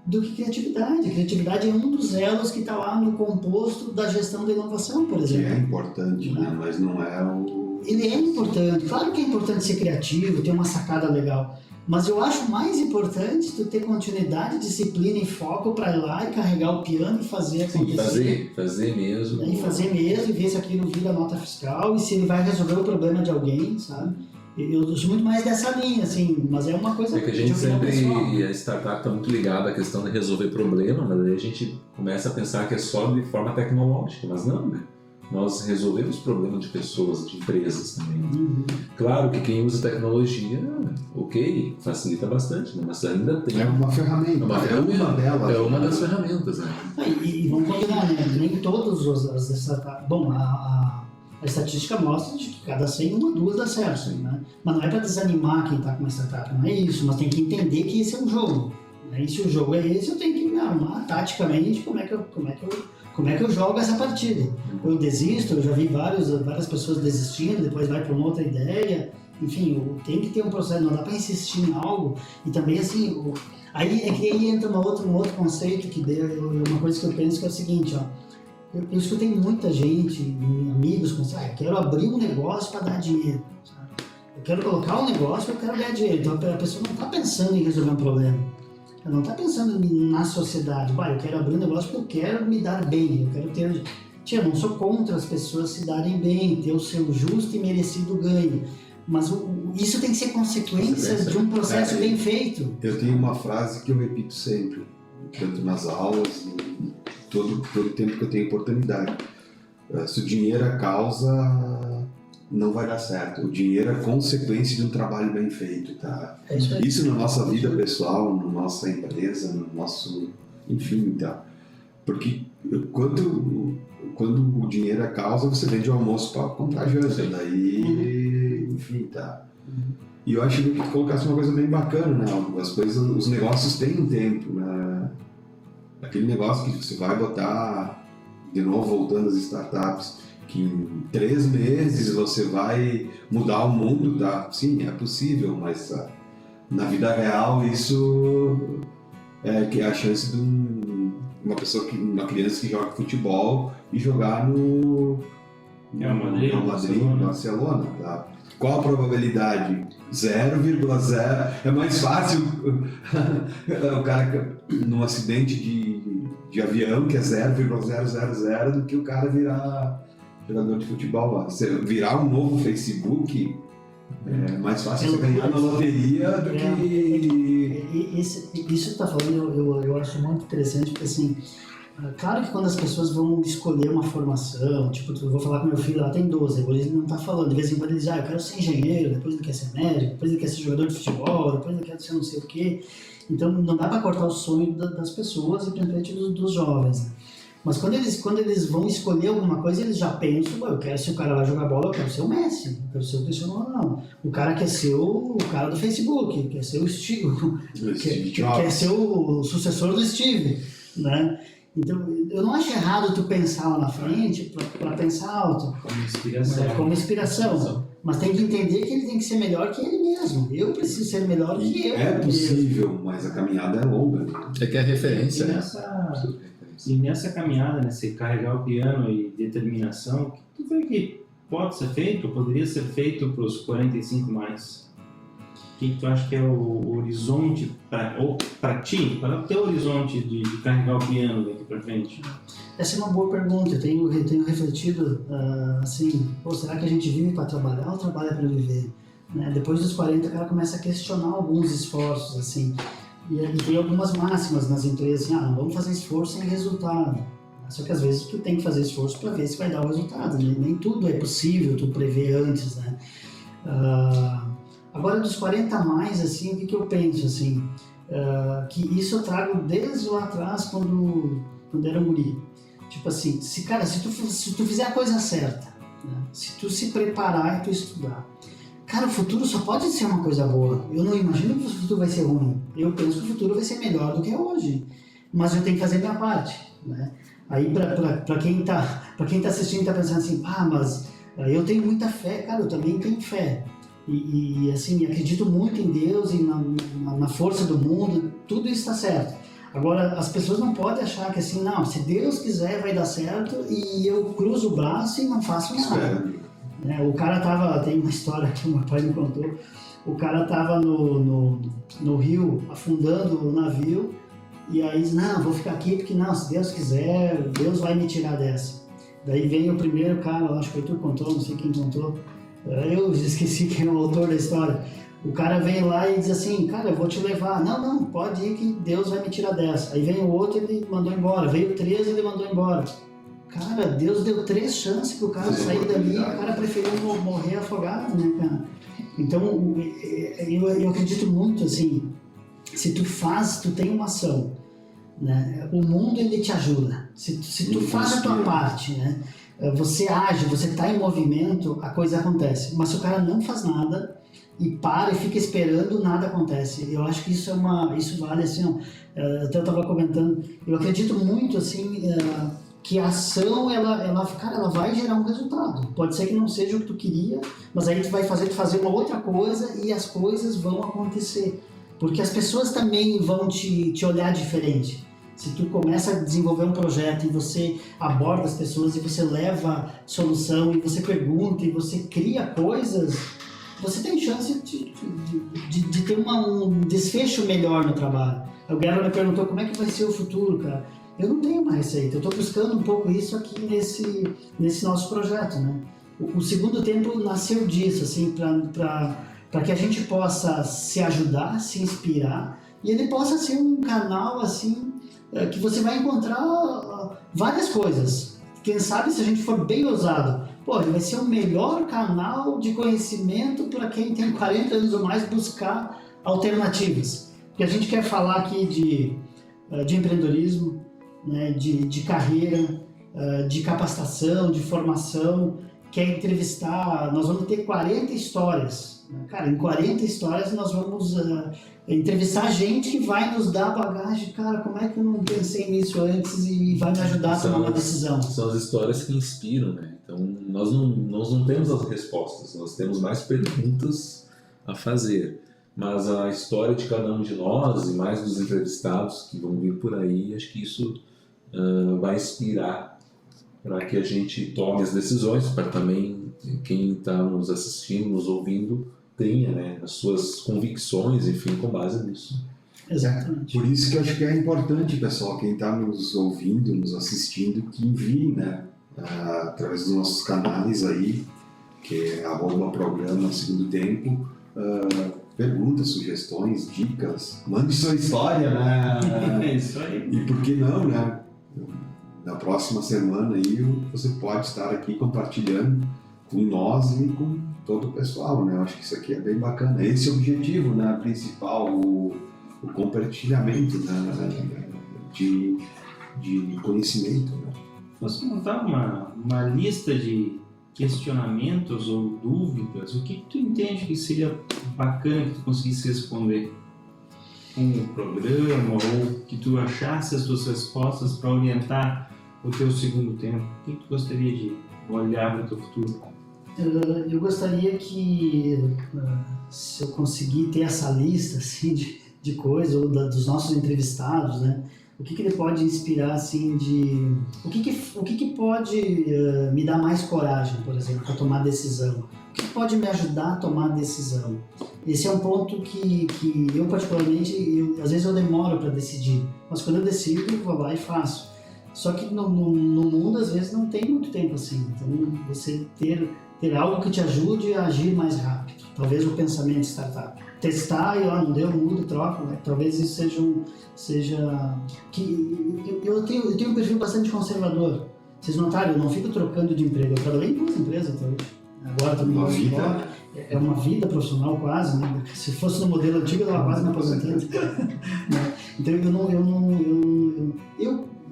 do que criatividade. Criatividade é um dos elos que está lá no composto da gestão da inovação, por exemplo. Que é importante, né? Mas não é o... Ele é importante. Claro que é importante ser criativo, ter uma sacada legal. Mas eu acho mais importante tu ter continuidade, disciplina e foco para ir lá e carregar o piano e fazer acontecer. Fazer mesmo. E fazer mesmo, e ver se aquilo vira nota fiscal e se ele vai resolver o problema de alguém, sabe? Eu sou muito mais dessa linha, assim, mas é uma coisa que a gente sempre, pessoal. a startup está muito ligada à questão de resolver problema, mas aí a gente começa a pensar que é só de forma tecnológica, mas não, né? Nós resolvemos problemas de pessoas, de empresas também. Uhum. Claro que quem usa tecnologia, ok, facilita bastante, né? Mas ainda tem... É uma ferramenta, uma delas. É uma das ferramentas, né? E vamos combinar, né? Nem todos as startups... Bom, a estatística mostra de que cada 100, 1 ou 2 dá certo, né? Mas não é para desanimar quem está com uma startup, não é isso. Mas tem que entender que esse é um jogo. Né? E se o jogo é esse, eu tenho que me arrumar taticamente como é que eu jogo essa partida. Eu desisto, eu já vi várias pessoas desistindo, depois vai para uma outra ideia. Enfim, tem que ter um processo, não dá para insistir em algo. E também, assim, aí entra um outro conceito que uma coisa que eu penso que é o seguinte, ó. Eu escutei muita gente, amigos, que pensam, eu quero abrir um negócio para dar dinheiro. Sabe? Eu quero colocar um negócio porque eu quero ganhar dinheiro. Então a pessoa não está pensando em resolver um problema. Ela não está pensando na sociedade. Eu quero abrir um negócio porque eu quero me dar bem. Eu quero ter... Eu não sou contra as pessoas se darem bem, ter o seu justo e merecido ganho. Mas isso tem que ser consequência de um processo bem feito. Eu tenho uma frase que eu repito sempre, tanto nas aulas, todo o tempo que eu tenho oportunidade. Se o dinheiro é causa, não vai dar certo. O dinheiro é consequência de um trabalho bem feito, tá? Isso na nossa vida pessoal, na nossa empresa, no nosso... Enfim, tá? Porque quando o dinheiro é causa, você vende o almoço para comprar janta. Daí, enfim, tá? E eu acho que colocasse uma coisa bem bacana, né? Os negócios têm um tempo, né? Aquele negócio que você vai botar, de novo voltando às startups, que em 3 meses você vai mudar o mundo, tá? Sim, é possível, mas na vida real isso é a chance de uma criança que joga futebol e jogar no Madrid, Barcelona, tá? Qual a probabilidade? 0,0. É mais fácil o cara num acidente de avião, que é 0,000, do que o cara virar jogador de futebol. Virar um novo Facebook é mais fácil você ganhar na loteria do que... Isso que você está falando eu acho muito interessante, porque assim, claro que quando as pessoas vão escolher uma formação, tipo, eu vou falar com meu filho, ela tem 12, agora ele não está falando, de vez em quando ele diz, eu quero ser engenheiro, depois ele quer ser médico, depois ele quer ser jogador de futebol, depois ele quer ser não sei o quê. Então não dá para cortar o sonho das pessoas e principalmente dos jovens, né? Mas quando eles vão escolher alguma coisa, eles já pensam, eu quero, se o cara vai jogar bola, eu quero ser o Messi, eu quero ser o Cristiano Ronaldo. O cara quer ser o cara do Facebook, quer ser o Steve, quer ser o sucessor do Steve, né? Então, eu não acho errado tu pensar lá na frente para pensar alto. Como inspiração. Mas tem que entender que ele tem que ser melhor que ele mesmo. Eu preciso ser melhor que eu. É possível, mas a caminhada é longa. É que é referência, né? E nessa caminhada, nesse carregar o piano e determinação, o que tu vê que pode ser feito, poderia ser feito para os 45 mais? O que tu acha que é o horizonte para ti, para o teu horizonte de carregar o piano daqui para frente? Essa é uma boa pergunta. Eu tenho refletido assim, será que a gente vive para trabalhar ou trabalha para viver? Né? Depois dos 40, o cara começa a questionar alguns esforços, assim. E tem algumas máximas nas empresas, assim, não vamos fazer esforço sem resultado. Só que às vezes tu tem que fazer esforço para ver se vai dar o resultado. Né? Nem tudo é possível tu prever antes, né? Agora, dos 40 a mais, assim, o que eu penso, assim, que isso eu trago desde lá atrás, quando era guri. Tipo assim, se tu fizer a coisa certa, né? Se tu se preparar e tu estudar, cara, o futuro só pode ser uma coisa boa. Eu não imagino que o futuro vai ser ruim. Eu penso que o futuro vai ser melhor do que é hoje. Mas eu tenho que fazer a minha parte, né? Aí, para quem tá assistindo e tá pensando assim, mas eu tenho muita fé. Cara, eu também tenho fé. E assim, acredito muito em Deus e na força do mundo. Tudo isso está certo. Agora, as pessoas não podem achar que assim, não, se Deus quiser vai dar certo e eu cruzo o braço e não faço nada. né? O cara tava, tem uma história que o meu pai me contou, o cara tava no rio, afundando o navio, e aí diz, não, vou ficar aqui porque, não, se Deus quiser, Deus vai me tirar dessa. Daí vem o primeiro cara, acho que tu contou, não sei quem contou, eu esqueci quem é o autor da história. O cara vem lá e diz assim, cara, eu vou te levar. Não, pode ir que Deus vai me tirar dessa. Aí vem o outro e ele mandou embora. Veio 13 e ele mandou embora. Cara, Deus deu 3 chances pro cara sair dali e o cara preferiu morrer afogado, né, cara? Então, eu acredito muito, assim, se tu tem uma ação, né, o mundo, ele te ajuda. Se tu faz a tua parte, né, você age, você está em movimento, a coisa acontece. Mas se o cara não faz nada e para e fica esperando, nada acontece. Eu acho que isso vale assim, ó, até eu estava comentando, eu acredito muito assim, que a ação, cara, ela vai gerar um resultado. Pode ser que não seja o que tu queria, mas aí tu vai fazer uma outra coisa e as coisas vão acontecer. Porque as pessoas também vão te olhar diferente. Se tu começa a desenvolver um projeto e você aborda as pessoas e você leva solução e você pergunta e você cria coisas, você tem chance de ter um desfecho melhor no trabalho. O Guerra me perguntou como é que vai ser o futuro, cara. Eu não tenho uma receita, eu estou buscando um pouco isso aqui nesse nosso projeto, né? O segundo tempo nasceu disso, assim, para que a gente possa se ajudar, se inspirar, e ele possa ser um canal, assim, que você vai encontrar várias coisas. Quem sabe, se a gente for bem ousado, ele vai ser o melhor canal de conhecimento para quem tem 40 anos ou mais buscar alternativas. Porque a gente quer falar aqui de empreendedorismo, né, de carreira, de capacitação, de formação, quer entrevistar, nós vamos ter 40 histórias. Cara, em 40 histórias nós vamos entrevistar gente que vai nos dar bagagem. Cara, como é que eu não pensei nisso antes e vai me ajudar a tomar uma decisão? São as histórias que inspiram, né? Então, nós não temos as respostas, nós temos mais perguntas a fazer. Mas a história de cada um de nós e mais dos entrevistados que vão vir por aí, acho que isso vai inspirar para que a gente tome as decisões, para também quem está nos assistindo, nos ouvindo, tenha, né, as suas convicções, enfim, com base nisso. Exatamente. Por isso que eu acho que é importante, pessoal, quem está nos ouvindo, nos assistindo, que envie, né, através dos nossos canais aí, que é @programa Segundo Tempo, perguntas, sugestões, dicas, mande sua história, né? É isso aí. E por que não, né? Na próxima semana aí você pode estar aqui compartilhando com nós e com todo o pessoal, né? Eu acho que isso aqui é bem bacana. Esse é o objetivo, né, principal, o compartilhamento, né, de conhecimento, né? Você montar uma lista de questionamentos ou dúvidas, o que tu entende que seria bacana que tu conseguisse responder com o programa, ou que tu achasse as tuas respostas para orientar o teu segundo tempo? O que tu gostaria de olhar para o teu futuro? Eu gostaria que, se eu conseguir ter essa lista assim, de coisas, ou dos nossos entrevistados, né? O que ele pode inspirar, assim, o que pode me dar mais coragem, por exemplo, para tomar decisão? O que pode me ajudar a tomar decisão? Esse é um ponto que eu, particularmente, às vezes eu demoro para decidir, mas quando eu decido, eu vou lá e faço. Só que no mundo, às vezes, não tem muito tempo assim. Então, você ter algo que te ajude a agir mais rápido. Talvez o pensamento startup. Testar e, não deu, muda, troca. Né? Talvez isso seja que eu tenho um perfil bastante conservador. Vocês notaram, eu não fico trocando de emprego. Eu trabalhei em 2 empresas até hoje. Agora também uma vida. É uma vida profissional quase, né? Se fosse no modelo antigo, eu estava quase me aposentando. Então,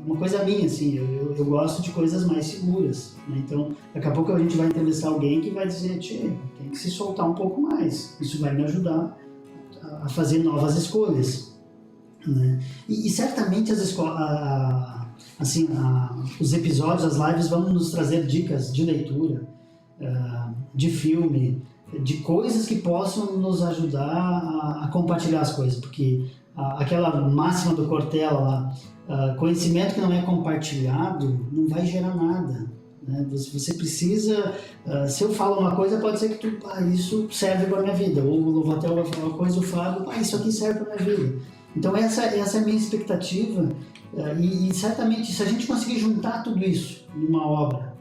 uma coisa minha, assim, eu gosto de coisas mais seguras, né? Então, daqui a pouco a gente vai entrevistar alguém que vai dizer, tem que se soltar um pouco mais, isso vai me ajudar a fazer novas escolhas, né? E certamente os episódios, as lives vão nos trazer dicas de leitura, de filme, de coisas que possam nos ajudar a compartilhar as coisas, porque aquela máxima do Cortella lá, conhecimento que não é compartilhado não vai gerar nada. né? Você precisa, se eu falo uma coisa, pode ser que isso serve para a minha vida, ou o Lovatel vai falar uma coisa, o Fábio, isso aqui serve para a minha vida. Então essa é a minha expectativa, e certamente se a gente conseguir juntar tudo isso numa obra,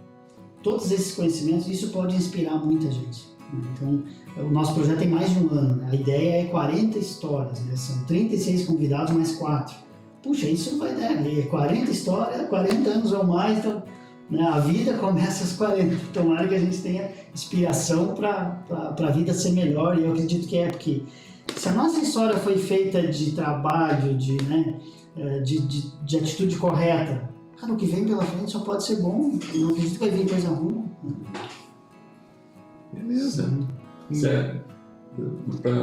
todos esses conhecimentos, isso pode inspirar muita gente. Então, o nosso projeto tem mais de um ano, né? A ideia é 40 histórias, né? São 36 convidados mais 4. Puxa, isso vai dar, né? 40 histórias, 40 anos ou mais, então, né? A vida começa aos 40. Tomara que a gente tenha inspiração para a vida ser melhor, e eu acredito que porque se a nossa história foi feita de trabalho, de atitude correta, cara, o que vem pela frente só pode ser bom. Eu não acredito que vai vir coisa ruim. Beleza. Certo.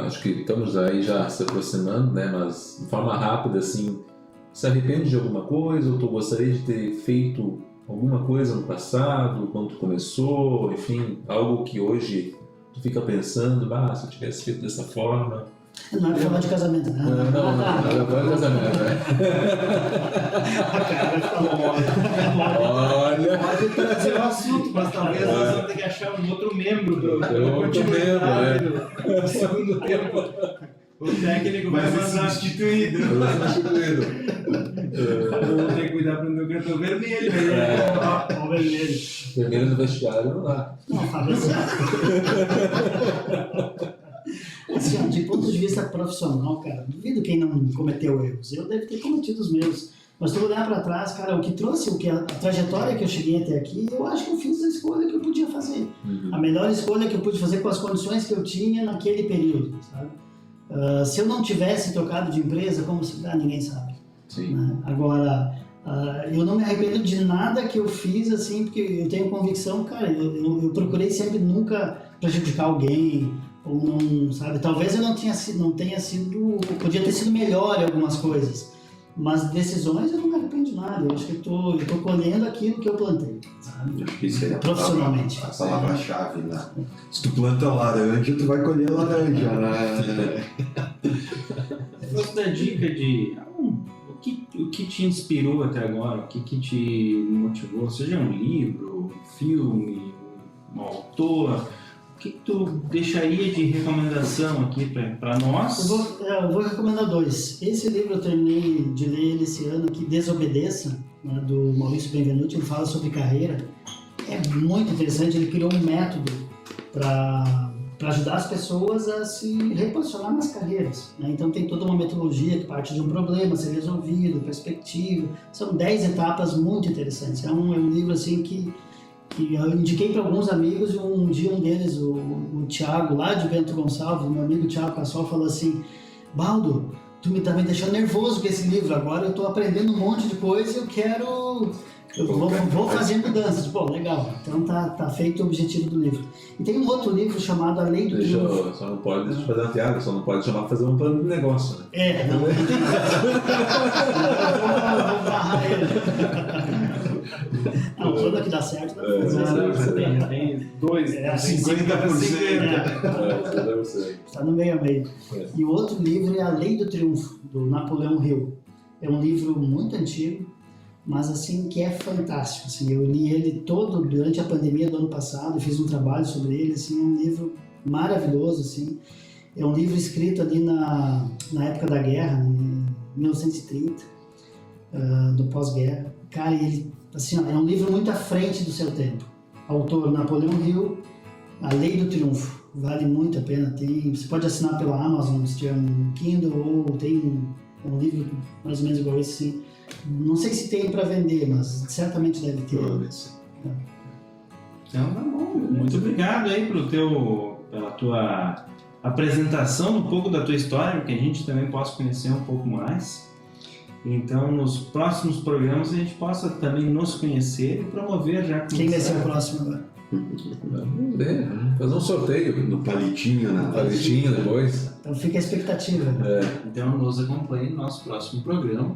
Acho que estamos aí já se aproximando, né? Mas de forma rápida, assim, se arrepende de alguma coisa, ou tu gostaria de ter feito alguma coisa no passado, quando tu começou, enfim, algo que hoje tu fica pensando, se eu tivesse feito dessa forma. Não é pra falar de casamento, né? Não é casamento, né? A cara vai ficar Olha! Pode trazer o assunto, mas talvez nós vamos ter que achar um outro membro do segundo tempo. O técnico vai ser substituído. Eu vou ter que cuidar para o meu cartão vermelho. Ó, vermelho. Vermelho no vestiário não dá. Não, Fábio, assim, de ponto de vista profissional, cara, duvido quem não cometeu erros. Eu devo ter cometido os meus. Mas se eu olhar para trás, cara, o que trouxe, a trajetória que eu cheguei até aqui, eu acho que eu fiz a escolha que eu podia fazer. A melhor escolha que eu pude fazer com as condições que eu tinha naquele período, sabe? Se eu não tivesse trocado de empresa, como se ninguém sabe. Sim. Né? Agora, eu não me arrependo de nada que eu fiz, assim, porque eu tenho convicção, cara, eu procurei sempre nunca prejudicar alguém, ou não, sabe? Talvez eu não tenha sido, podia ter sido melhor em algumas coisas, mas decisões eu não me arrependo de nada. Eu acho que eu tô colhendo aquilo que eu plantei, sabe? Acho que isso aí é Profissionalmente. A palavra-chave, né? Se tu planta laranja, tu vai colher laranja, né? Eu gosto da dica de o que te inspirou até agora, o que te motivou, seja um livro, um filme, um autor. O que tu deixaria de recomendação aqui para nós? Eu vou recomendar 2. Esse livro eu terminei de ler ele esse ano aqui, Desobedeça, né, do Maurício Benvenuti. Ele fala sobre carreira. É muito interessante. Ele criou um método para ajudar as pessoas a se reposicionar nas carreiras, né? Então tem toda uma metodologia que parte de um problema ser resolvido, perspectiva. São 10 etapas muito interessantes. É um livro assim que eu indiquei para alguns amigos, e um dia um deles, o Thiago, lá de Bento Gonçalves, meu amigo Thiago Cassol, falou assim: Baldo, tu me tá me deixando nervoso com esse livro, agora eu tô aprendendo um monte de coisa e vou fazer mudanças. Pô, legal, então tá feito o objetivo do livro. E tem um outro livro chamado A Lei do Triunfo. Só não pode fazer uma piada, só não pode chamar para fazer um plano de negócio, né? Não tem vou barrar ele. Não, o plano aqui dá certo, Já tem 50%. Está no meio a meio. E o outro livro é A Lei do Triunfo, do Napoleão Hill. É um livro muito antigo, mas assim, que é fantástico. Assim, eu li ele todo durante a pandemia do ano passado, fiz um trabalho sobre ele. Assim, é um livro maravilhoso. Assim. É um livro escrito ali na época da guerra, em 1930, do pós-guerra. Cara, ele, assim, é um livro muito à frente do seu tempo. Autor Napoleão Hill, A Lei do Triunfo. Vale muito a pena. Você pode assinar pela Amazon, se tiver um Kindle, ou tem um livro mais ou menos igual esse, assim. Não sei se tem para vender, mas certamente deve ter. Então tá bom. Muito obrigado aí pela tua apresentação, um pouco da tua história, que a gente também possa conhecer um pouco mais. Então, nos próximos programas a gente possa também nos conhecer e promover já. Quem vai ser o próximo agora? Vamos ver, fazer um sorteio. No palitinho, né? Palitinho depois. Então fica a expectativa. Então nos acompanhe no nosso próximo programa.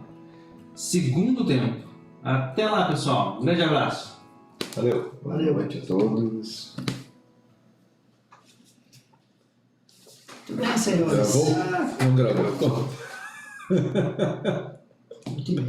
Segundo tempo. Até lá, pessoal. Um grande abraço. Valeu. Boa noite a todos. Tudo bem, senhores? Gravou? Não gravou. Muito bem.